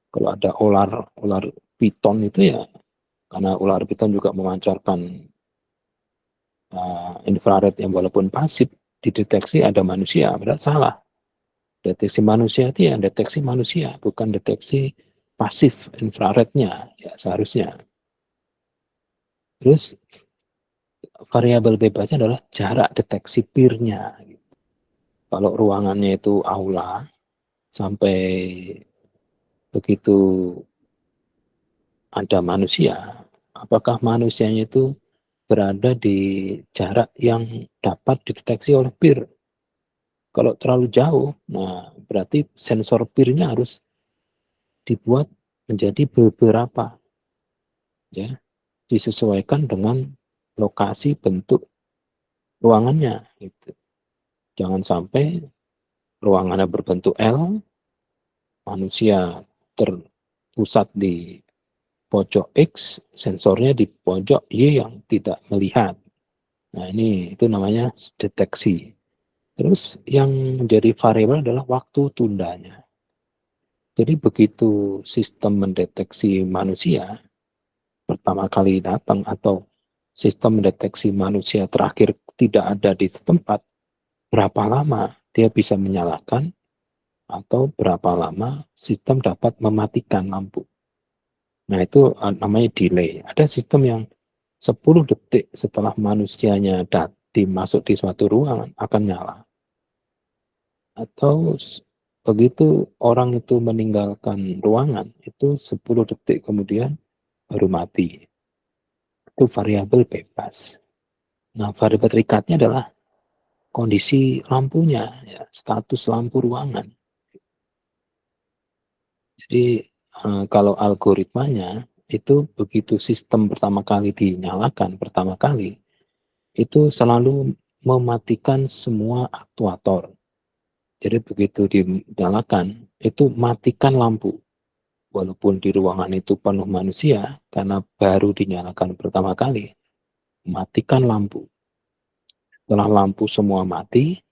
Kalau ada ular piton itu ya, karena ular piton juga memancarkan infrared yang walaupun pasif, dideteksi ada manusia, berarti salah. Deteksi manusia itu yang deteksi manusia, bukan deteksi pasif infrarednya, ya seharusnya. Terus variabel bebasnya adalah jarak deteksi peer-nya. Kalau ruangannya itu aula, sampai begitu ada manusia, apakah manusianya itu berada di jarak yang dapat dideteksi oleh peer? Kalau terlalu jauh, nah berarti sensor peer-nya harus dibuat menjadi beberapa, ya, disesuaikan dengan lokasi bentuk ruangannya. Gitu. Jangan sampai ruangannya berbentuk L, manusia terpusat di pojok X, sensornya di pojok Y yang tidak melihat. Nah ini itu namanya deteksi. Terus yang menjadi variabel adalah waktu tundanya. Jadi begitu sistem mendeteksi manusia pertama kali datang atau sistem mendeteksi manusia terakhir tidak ada di tempat, berapa lama dia bisa menyalakan atau berapa lama sistem dapat mematikan lampu. Nah itu namanya delay. Ada sistem yang 10 detik setelah manusianya masuk di suatu ruangan akan nyala. Atau begitu orang itu meninggalkan ruangan, itu 10 detik kemudian baru mati. Itu variabel bebas. Nah, variabel terikatnya adalah kondisi lampunya, ya, status lampu ruangan. Jadi kalau algoritmanya itu begitu sistem pertama kali dinyalakan, pertama kali, itu selalu mematikan semua aktuator. Jadi begitu dinyalakan, itu matikan lampu. Walaupun di ruangan itu penuh manusia, karena baru dinyalakan pertama kali, matikan lampu. Setelah lampu semua mati,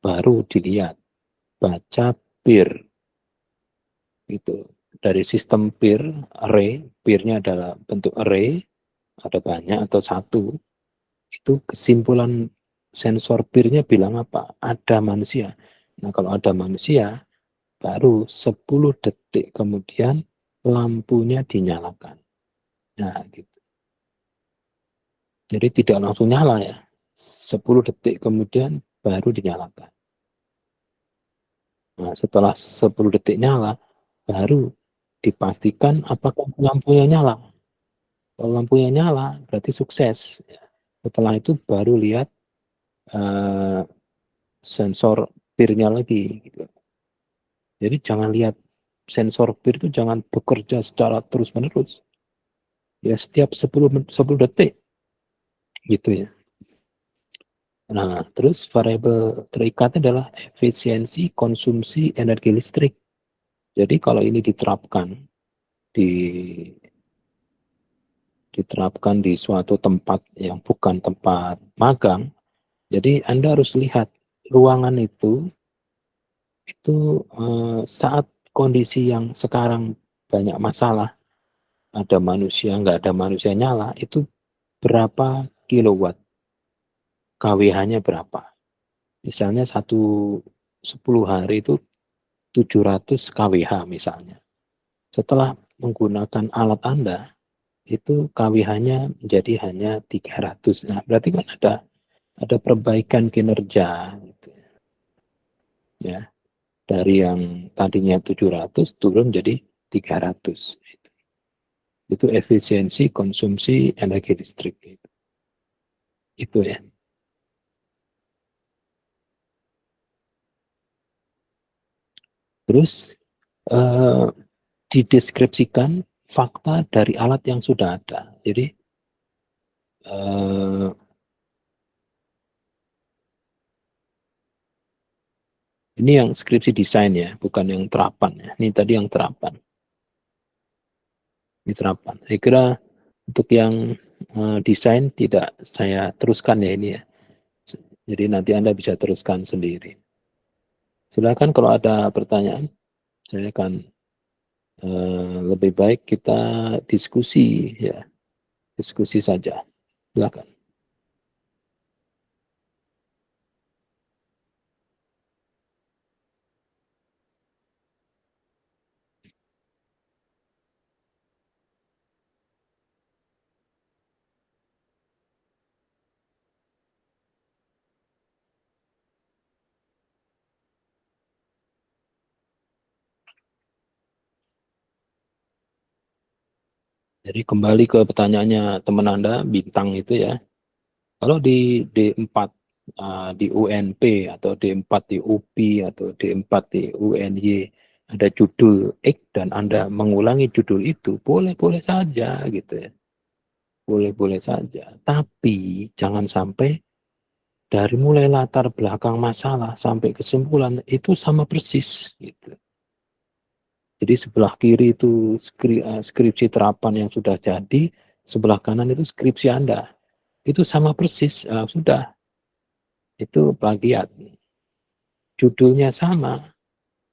baru dilihat, baca peer. Gitu. Dari sistem peer, array, peer-nya adalah bentuk array, ada banyak atau satu, itu kesimpulan sensor peer-nya bilang apa? Ada manusia. Nah kalau ada manusia, baru 10 detik kemudian lampunya dinyalakan. Nah, gitu. Jadi tidak langsung nyala ya. 10 detik kemudian baru dinyalakan. Nah, setelah 10 detik nyala, baru dipastikan apakah lampunya nyala. Kalau lampunya nyala, berarti sukses. Setelah itu baru lihat sensor peer-nya lagi. Gitu. Jadi jangan lihat sensor peer itu jangan bekerja secara terus-menerus. Ya setiap 10 detik gitu ya. Nah, terus variabel terikatnya adalah efisiensi konsumsi energi listrik. Jadi kalau ini diterapkan di suatu tempat yang bukan tempat magang, jadi Anda harus lihat ruangan itu saat kondisi yang sekarang banyak masalah, ada manusia, nggak ada manusia nyala, itu berapa kilowatt, KWH-nya berapa. Misalnya 10 hari itu 700 kWh misalnya. Setelah menggunakan alat Anda, itu KWH-nya menjadi hanya 300. Nah, berarti kan ada perbaikan kinerja gitu. Ya. Dari yang tadinya 700 turun jadi 300. Itu efisiensi konsumsi energi listrik. Itu ya. Terus dideskripsikan fakta dari alat yang sudah ada. Jadi ini yang skripsi desain ya, bukan yang terapan ya. Ini tadi yang terapan. Ini terapan. Saya kira untuk yang desain tidak saya teruskan ya ini ya. Jadi nanti Anda bisa teruskan sendiri. Silakan kalau ada pertanyaan, saya akan lebih baik kita diskusi ya, diskusi saja. Silakan. Jadi kembali ke pertanyaannya teman Anda, bintang itu ya. Kalau di D4 di UNP atau D4 di UPI atau D4 di UNY ada judul X dan Anda mengulangi judul itu, boleh-boleh saja gitu ya. Boleh-boleh saja. Tapi jangan sampai dari mulai latar belakang masalah sampai kesimpulan itu sama persis gitu. Jadi sebelah kiri itu skripsi terapan yang sudah jadi, sebelah kanan itu skripsi Anda. Itu sama persis, sudah. Itu plagiat. Judulnya sama,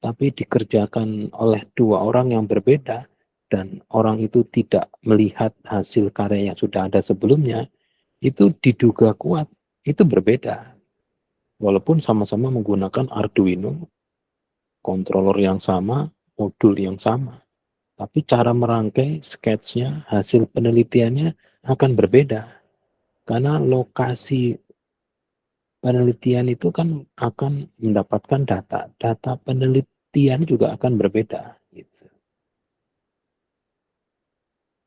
tapi dikerjakan oleh dua orang yang berbeda, dan orang itu tidak melihat hasil karya yang sudah ada sebelumnya, itu diduga kuat. Itu berbeda. Walaupun sama-sama menggunakan Arduino, controller yang sama, modul yang sama. Tapi cara merangkai sketsnya, hasil penelitiannya akan berbeda. Karena lokasi penelitian itu kan akan mendapatkan data. Data penelitian juga akan berbeda. Gitu.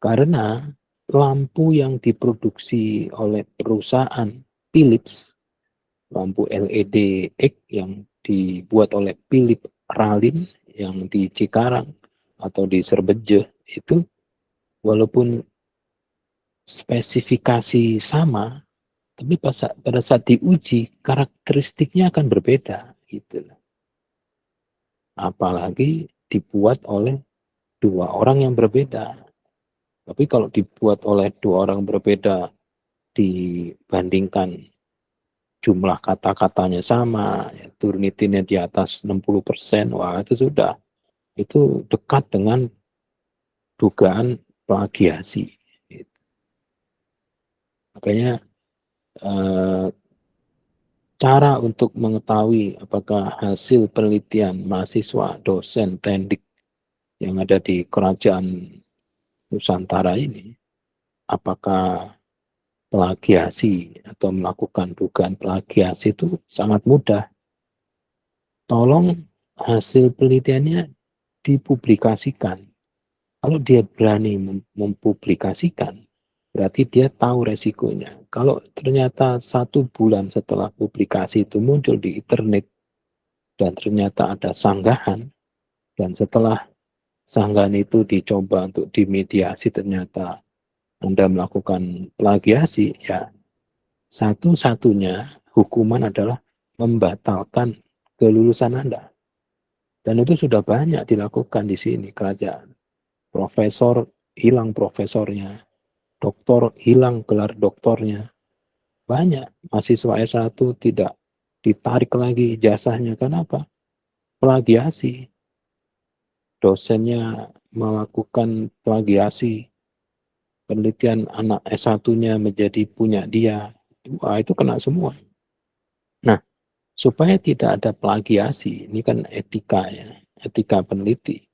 Karena lampu yang diproduksi oleh perusahaan Philips, lampu LED X yang dibuat oleh Philip Ralin yang di Cikarang atau di Serbeje itu walaupun spesifikasi sama, tapi pada saat diuji karakteristiknya akan berbeda gitu. Apalagi dibuat oleh dua orang yang berbeda. Tapi kalau dibuat oleh dua orang berbeda dibandingkan jumlah kata-katanya sama, ya, Turnitinnya di atas 60%, wah itu sudah, itu dekat dengan dugaan plagiasi. Makanya cara untuk mengetahui apakah hasil penelitian mahasiswa, dosen, teknik yang ada di kerajaan Nusantara ini, apakah plagiasi atau melakukan dugaan plagiasi itu sangat mudah. Tolong hasil penelitiannya dipublikasikan. Kalau dia berani mempublikasikan, berarti dia tahu resikonya. Kalau ternyata 1 bulan setelah publikasi itu muncul di internet dan ternyata ada sanggahan, dan setelah sanggahan itu dicoba untuk dimediasi ternyata Anda melakukan plagiasi, ya satu-satunya hukuman adalah membatalkan kelulusan Anda. Dan itu sudah banyak dilakukan di sini kerajaan. Profesor hilang profesornya, doktor hilang gelar doktornya. Banyak mahasiswa S1 tidak ditarik lagi ijazahnya. Kenapa? Plagiasi. Dosennya melakukan plagiasi. Penelitian anak S1-nya menjadi punya dia. Wah, itu kena semua. Nah, supaya tidak ada plagiasi, ini kan etika ya, etika peneliti.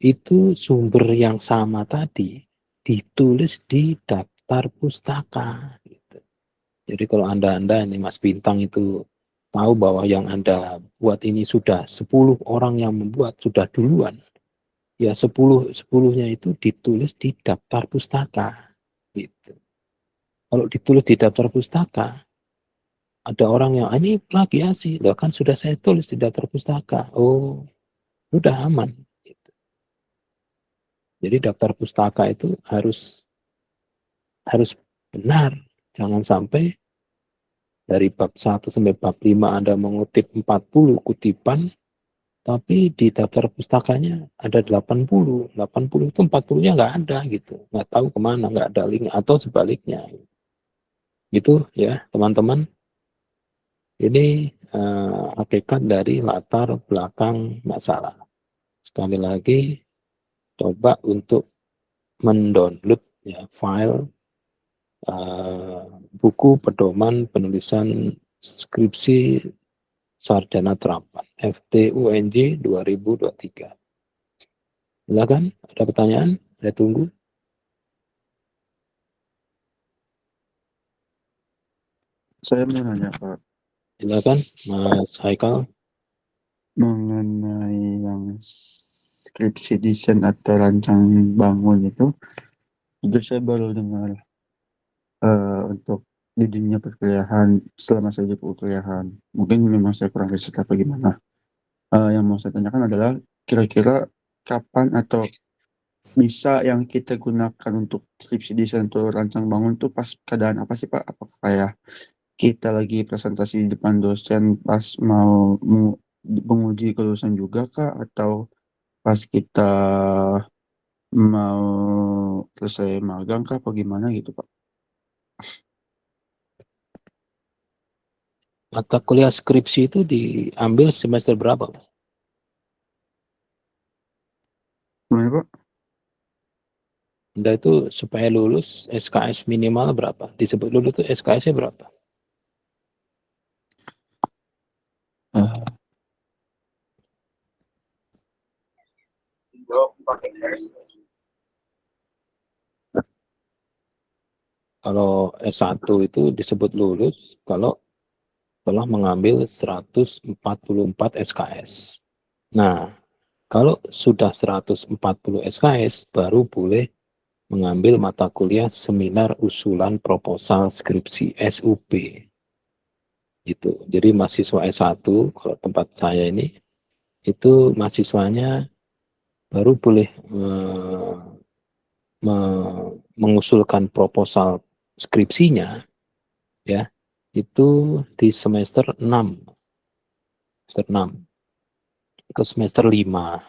Itu sumber yang sama tadi ditulis di daftar pustaka. Gitu. Jadi kalau Anda ini Mas Bintang itu tahu bahwa yang Anda buat ini sudah 10 orang yang membuat sudah duluan, ya 10-10-nya itu ditulis di daftar pustaka gitu. Kalau ditulis di daftar pustaka, ada orang yang ini plagiasi, loh kan sudah saya tulis di daftar pustaka. Oh, udah aman. Gitu. Jadi daftar pustaka itu harus benar. Jangan sampai dari bab 1 sampai bab 5 Anda mengutip 40 kutipan, tapi di daftar pustakanya ada 80. 80 itu 40-nya nggak ada gitu. Nggak tahu kemana, nggak ada link atau sebaliknya. Gitu ya teman-teman. Ini hakikat dari latar belakang masalah. Sekali lagi, coba untuk mendownload ya, file buku pedoman penulisan skripsi sarjana terapan FTUNJ 2023. Silakan, ada pertanyaan? Saya tunggu. Saya mau nanya Pak, Silakan, Mas Haikal. mengenai yang skripsi desain atau rancang bangun itu saya baru dengar untuk di dunia perkuliahan selama saya di perkuliahan. Mungkin memang saya kurang riset apa gimana. Yang mau saya tanyakan adalah kira-kira kapan atau bisa yang kita gunakan untuk skripsi desain atau rancang bangun tuh pas keadaan apa sih Pak? Apakah kayak kita lagi presentasi di depan dosen pas mau menguji kelulusan juga kah? Atau pas kita mau selesai magang kah? Apa gimana gitu Pak? Mata kuliah skripsi itu diambil semester berapa? Gimana Pak? Anda itu supaya lulus SKS minimal berapa? Disebut lulus itu SKS-nya berapa? Eh, Kalau S1 itu disebut lulus kalau telah mengambil 144 SKS. Nah, kalau sudah 140 SKS, baru boleh mengambil mata kuliah seminar usulan proposal skripsi SUP. Gitu. Jadi mahasiswa S1, kalau tempat saya ini, itu mahasiswanya baru boleh mengusulkan proposal skripsinya, ya, itu di semester 6. Semester 6. Ke semester 5.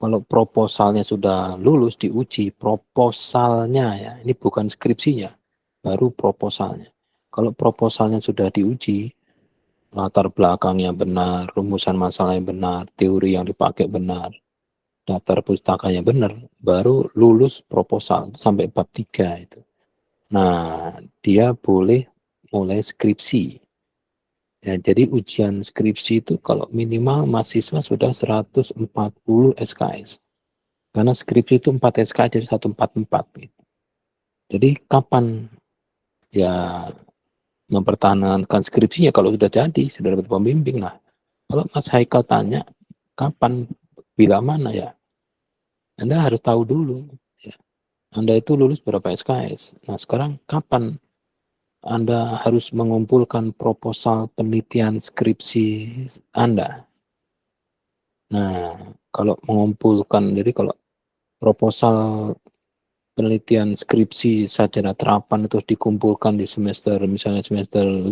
Kalau proposalnya sudah lulus diuji, proposalnya ya, ini bukan skripsinya, baru proposalnya. Kalau proposalnya sudah diuji, latar belakangnya benar, rumusan masalahnya benar, teori yang dipakai benar, daftar pustakanya benar, baru lulus proposal sampai bab 3 itu. Nah, dia boleh mulai skripsi. Ya, jadi ujian skripsi itu kalau minimal mahasiswa sudah 140 SKS. Karena skripsi itu 4 SKS jadi 144. Gitu. Jadi kapan ya mempertahankan skripsinya kalau sudah jadi, sudah dapat pembimbing. Nah, kalau Mas Haikal tanya, kapan, bila mana ya, Anda harus tahu dulu. Ya. Anda itu lulus berapa SKS. Nah, sekarang kapan Anda harus mengumpulkan proposal penelitian skripsi Anda. Nah, kalau mengumpulkan, jadi kalau proposal penelitian skripsi sarjana terapan itu dikumpulkan di semester, misalnya semester 5,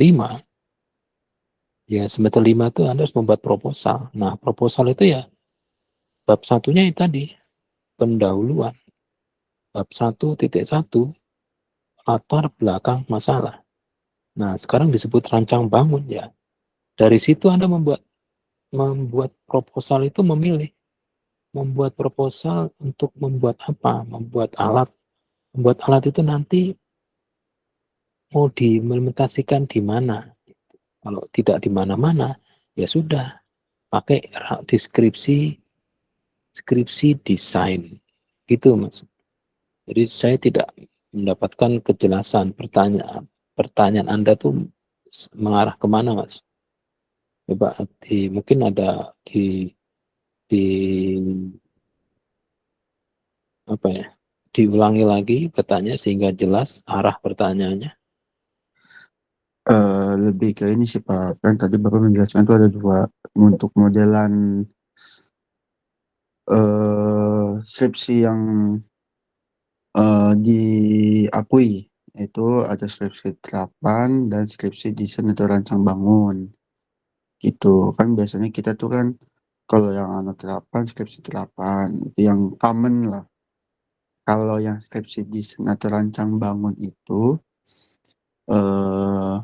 ya semester 5 itu Anda harus membuat proposal. Nah, proposal itu ya, bab satunya itu tadi, pendahuluan. Bab 1.1, latar belakang masalah. Nah, sekarang disebut rancang bangun ya. Dari situ Anda membuat proposal itu memilih. Membuat proposal untuk membuat apa? Membuat alat. Membuat alat itu nanti mau diimplementasikan di mana. Kalau tidak di mana-mana, ya sudah. Pakai deskripsi, skripsi desain. Gitu, Mas. Jadi saya tidak mendapatkan kejelasan pertanyaan Anda tuh mengarah kemana, Mas? Coba mungkin ada di apa ya, diulangi lagi bertanya sehingga jelas arah pertanyaannya? Lebih ke ini sih Pak, kan tadi Bapak menjelaskan tuh ada 2 untuk modelan, skripsi yang, diakui, itu ada skripsi terapan dan skripsi desain atau rancang bangun, gitu. Kan biasanya kita tuh kan kalau yang anak terapan, skripsi terapan, itu yang common lah. Kalau yang skripsi desain atau rancang bangun itu, eee,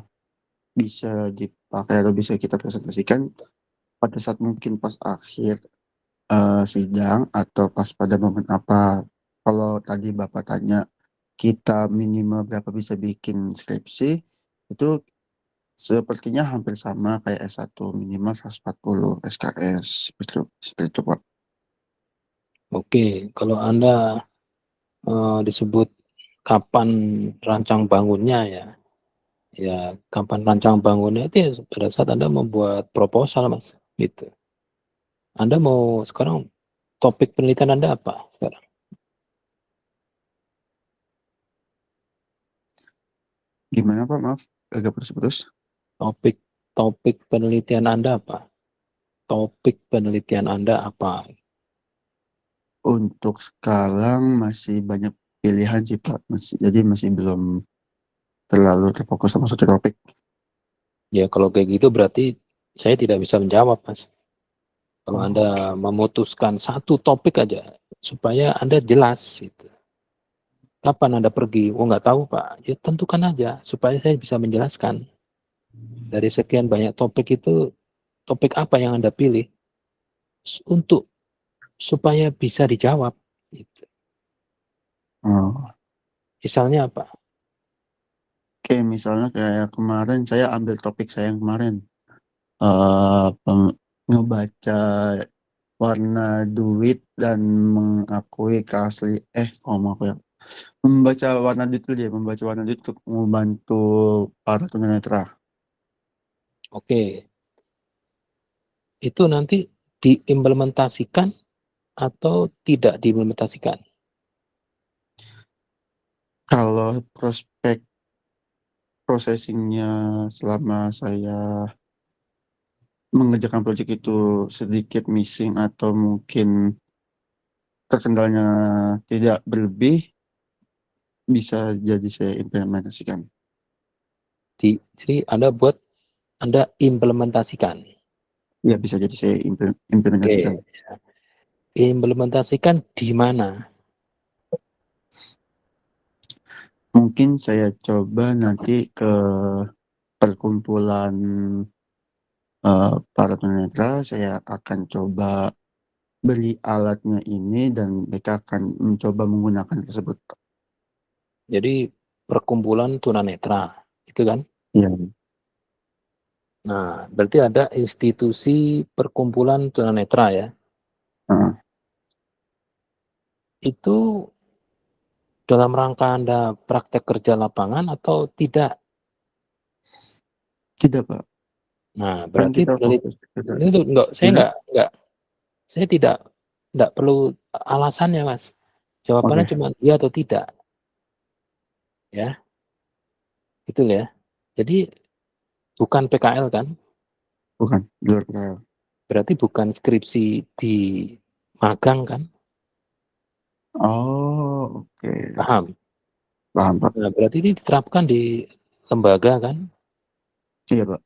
bisa dipakai atau bisa kita presentasikan pada saat mungkin pas akhir, sidang atau pas pada momen apa. Kalau tadi Bapak tanya, kita minimal berapa bisa bikin skripsi, itu sepertinya hampir sama kayak S1, minimal 140 SKS, seperti itu, Pak. Oke, kalau Anda disebut kapan rancang bangunnya ya, ya kapan rancang bangunnya itu ya pada saat Anda membuat proposal Mas, gitu. Anda mau sekarang topik penelitian Anda apa sekarang? Gimana, Pak? Maaf, agak putus-putus. Topik topik penelitian Anda apa? Topik penelitian Anda apa? Untuk sekarang masih banyak pilihan sih, Pak, jadi masih belum terlalu terfokus sama satu topik. Ya kalau kayak gitu berarti saya tidak bisa menjawab Mas. Kalau Oh, Anda memutuskan satu topik aja supaya Anda jelas gitu. Kapan Anda pergi? Oh nggak tahu Pak. Ya tentukan aja supaya saya bisa menjelaskan. Dari sekian banyak topik itu, topik apa yang Anda pilih untuk supaya bisa dijawab? Gitu. oh, Misalnya apa? oke, misalnya kayak kemarin saya ambil topik saya yang kemarin, ngebaca warna duit dan mengakui kok mengakui ya, membaca warna duit dulu deh, membaca warna duit untuk membantu para tunanetra. Oke, itu nanti diimplementasikan atau tidak diimplementasikan? Kalau prospek processing-nya selama saya mengerjakan project itu sedikit missing atau mungkin terkendalanya tidak berlebih, bisa jadi saya implementasikan. Jadi Anda implementasikan. Ya bisa jadi saya implementasikan. Oke, implementasikan di mana? Mungkin saya coba nanti ke perkumpulan, para tunanetra, saya akan coba beli alatnya ini dan mereka akan mencoba menggunakan tersebut. Jadi perkumpulan tunanetra, itu kan? Iya. Nah, berarti ada institusi perkumpulan tunanetra ya. Heeh. Itu dalam rangka Anda praktek kerja lapangan atau tidak? Tidak, Pak, Nah, kan berarti kita fokus ke itu enggak, gimana? saya tidak perlu alasannya, Mas. Jawabannya Oke, cuma iya atau tidak, ya, gitu ya. Jadi bukan PKL kan? bukan, di luar PKL. Berarti bukan skripsi di magang kan? Oh, oke. Paham? Paham, Pak. Nah, berarti ini diterapkan di lembaga kan? Iya, Pak.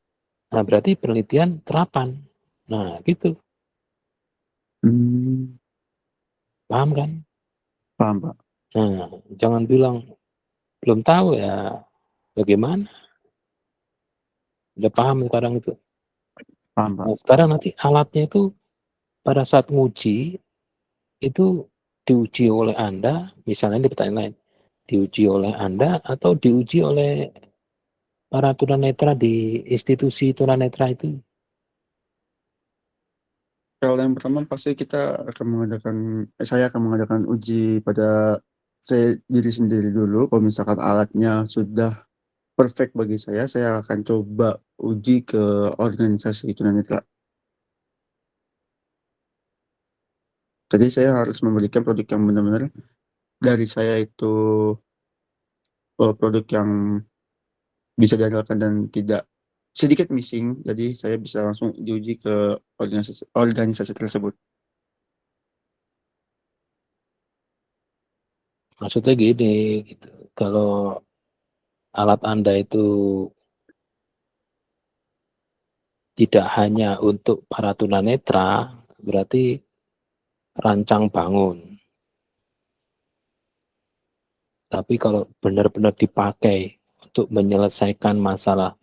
Nah, berarti penelitian terapan. Nah, gitu. Mmm, Paham kan? paham, Pak. Nah, jangan bilang belum tahu ya bagaimana, udah paham sekarang itu. Paham, Pak. Nah, sekarang nanti alatnya itu pada saat nguji, itu diuji oleh Anda, misalnya ini pertanyaan lain, diuji oleh Anda atau diuji oleh para tunanetra di institusi tunanetra itu? Kalau yang pertama pasti saya akan mengadakan uji pada saya diri sendiri dulu. Kalau misalkan alatnya sudah perfect bagi saya akan coba uji ke organisasi tunanetra. Jadi saya harus memberikan produk yang benar-benar dari saya itu produk yang bisa diandalkan dan tidak sedikit missing, jadi saya bisa langsung diuji ke organisasi tersebut. Maksudnya gini, gitu. Kalau alat Anda itu tidak hanya untuk para tunanetra, berarti rancang bangun. Tapi kalau benar-benar dipakai untuk menyelesaikan masalah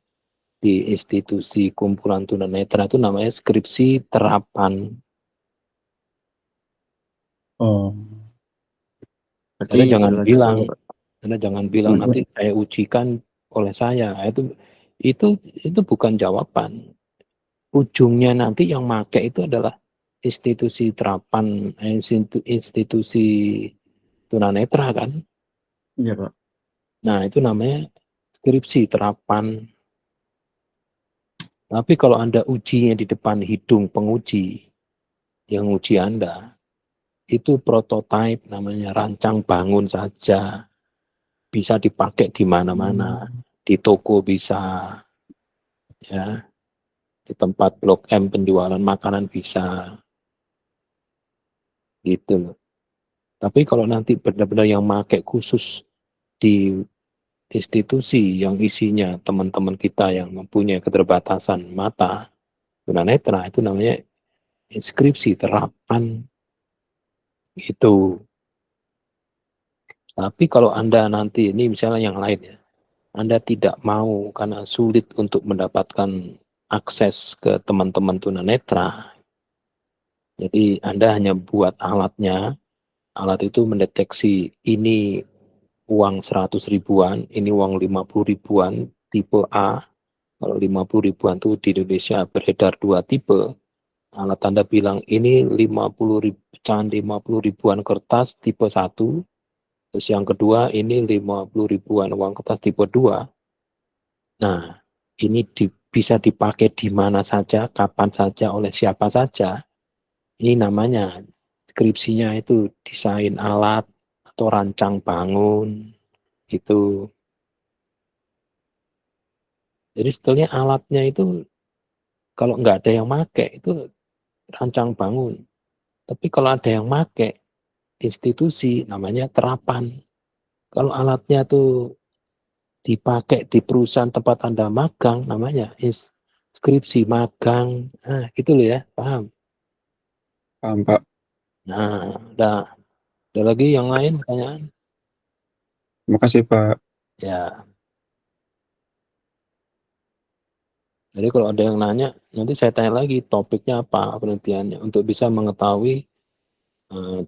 di institusi kumpulan tunanetra itu namanya skripsi terapan. Oh, berarti Anda jangan istilahnya bilang, tuh Anda jangan bilang nanti saya ujikan oleh saya. Itu bukan jawaban. Ujungnya nanti yang make itu adalah institusi terapan, institusi tunanetra kan. iya Pak. Nah itu namanya skripsi terapan. Tapi kalau Anda ujinya di depan hidung penguji, yang uji Anda, itu prototipe namanya rancang bangun saja. Bisa dipakai di mana-mana. Di toko bisa, ya, di tempat Blok M penjualan makanan bisa, gitu loh. Tapi kalau nanti benar-benar yang pakai khusus di institusi yang isinya teman-teman kita yang mempunyai keterbatasan mata, tunanetra, itu namanya inskripsi terapan itu. Tapi kalau Anda nanti, ini misalnya yang lain ya, Anda tidak mau karena sulit untuk mendapatkan akses ke teman-teman tunanetra, jadi Anda hanya buat alatnya, alat itu mendeteksi ini uang 100 ribuan, ini uang 50 ribuan, tipe A. Kalau 50 ribuan itu di Indonesia beredar 2 tipe. Alat Anda bilang ini 50 ribuan kertas tipe 1. Terus yang kedua ini 50 ribuan uang kertas tipe 2. Nah, ini bisa dipakai di mana saja, kapan saja, oleh siapa saja. Ini namanya skripsinya itu desain alat atau rancang bangun gitu. Jadi sebetulnya alatnya itu kalau nggak ada yang make itu rancang bangun. Tapi kalau ada yang make institusi namanya terapan. Kalau alatnya tuh dipakai di perusahaan tempat Anda magang namanya skripsi magang. Nah, gitu loh ya, paham? Paham Pak. Nah, ada lagi yang lain pertanyaan? Terima kasih Pak. Ya, jadi kalau ada yang nanya, nanti saya tanya lagi topiknya apa penelitiannya untuk bisa mengetahui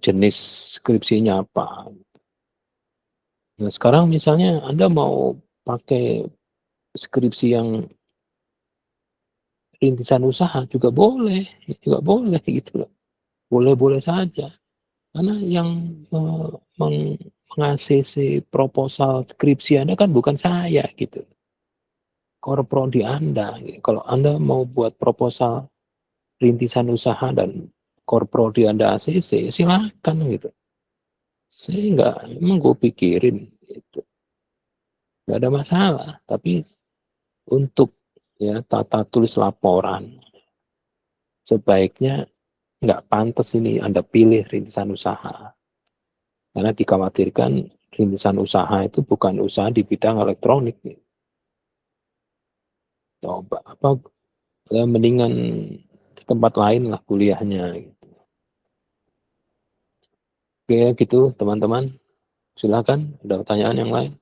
jenis skripsinya apa. Nah, sekarang misalnya Anda mau pakai skripsi yang rintisan usaha juga boleh gitu loh. Boleh-boleh saja. Karena yang meng-ACC proposal skripsi Anda kan bukan saya gitu. Korprodi Anda. Kalau Anda mau buat proposal rintisan usaha dan korprodi Anda ACC, silakan gitu. Saya nggak, emang gue pikirin gitu. Nggak ada masalah. Tapi untuk ya tata tulis laporan, sebaiknya nggak pantas ini Anda pilih rintisan usaha. Karena dikhawatirkan rintisan usaha itu bukan usaha di bidang elektronik. Coba apa ya, mendingan di tempat lain lah kuliahnya. Oke gitu teman-teman. Silakan ada pertanyaan yang lain.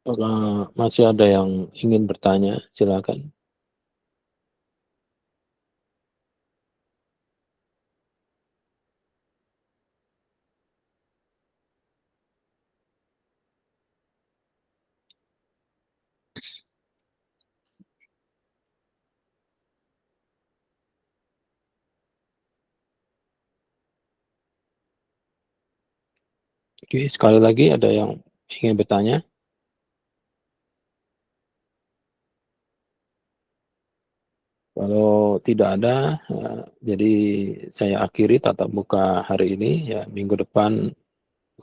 Apakah masih ada yang ingin bertanya? Silakan. Oke, sekali lagi ada yang ingin bertanya? Kalau tidak ada, jadi saya akhiri tatap muka hari ini ya, minggu depan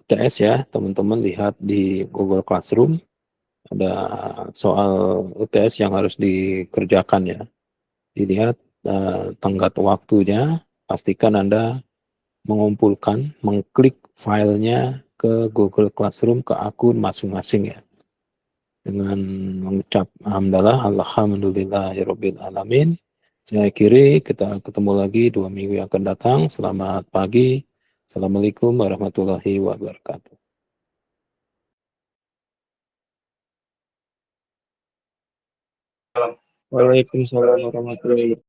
UTS ya, teman-teman lihat di Google Classroom ada soal UTS yang harus dikerjakan ya. Dilihat tenggat waktunya, pastikan Anda mengumpulkan, mengklik filenya ke Google Classroom ke akun masing-masing ya. Dengan mengucap hamdalah, alhamdulillahirabbil alamin. Saya akhiri, kita ketemu lagi 2 minggu yang akan datang. Selamat pagi. Assalamualaikum warahmatullahi wabarakatuh. Waalaikumsalam warahmatullahi wabarakatuh.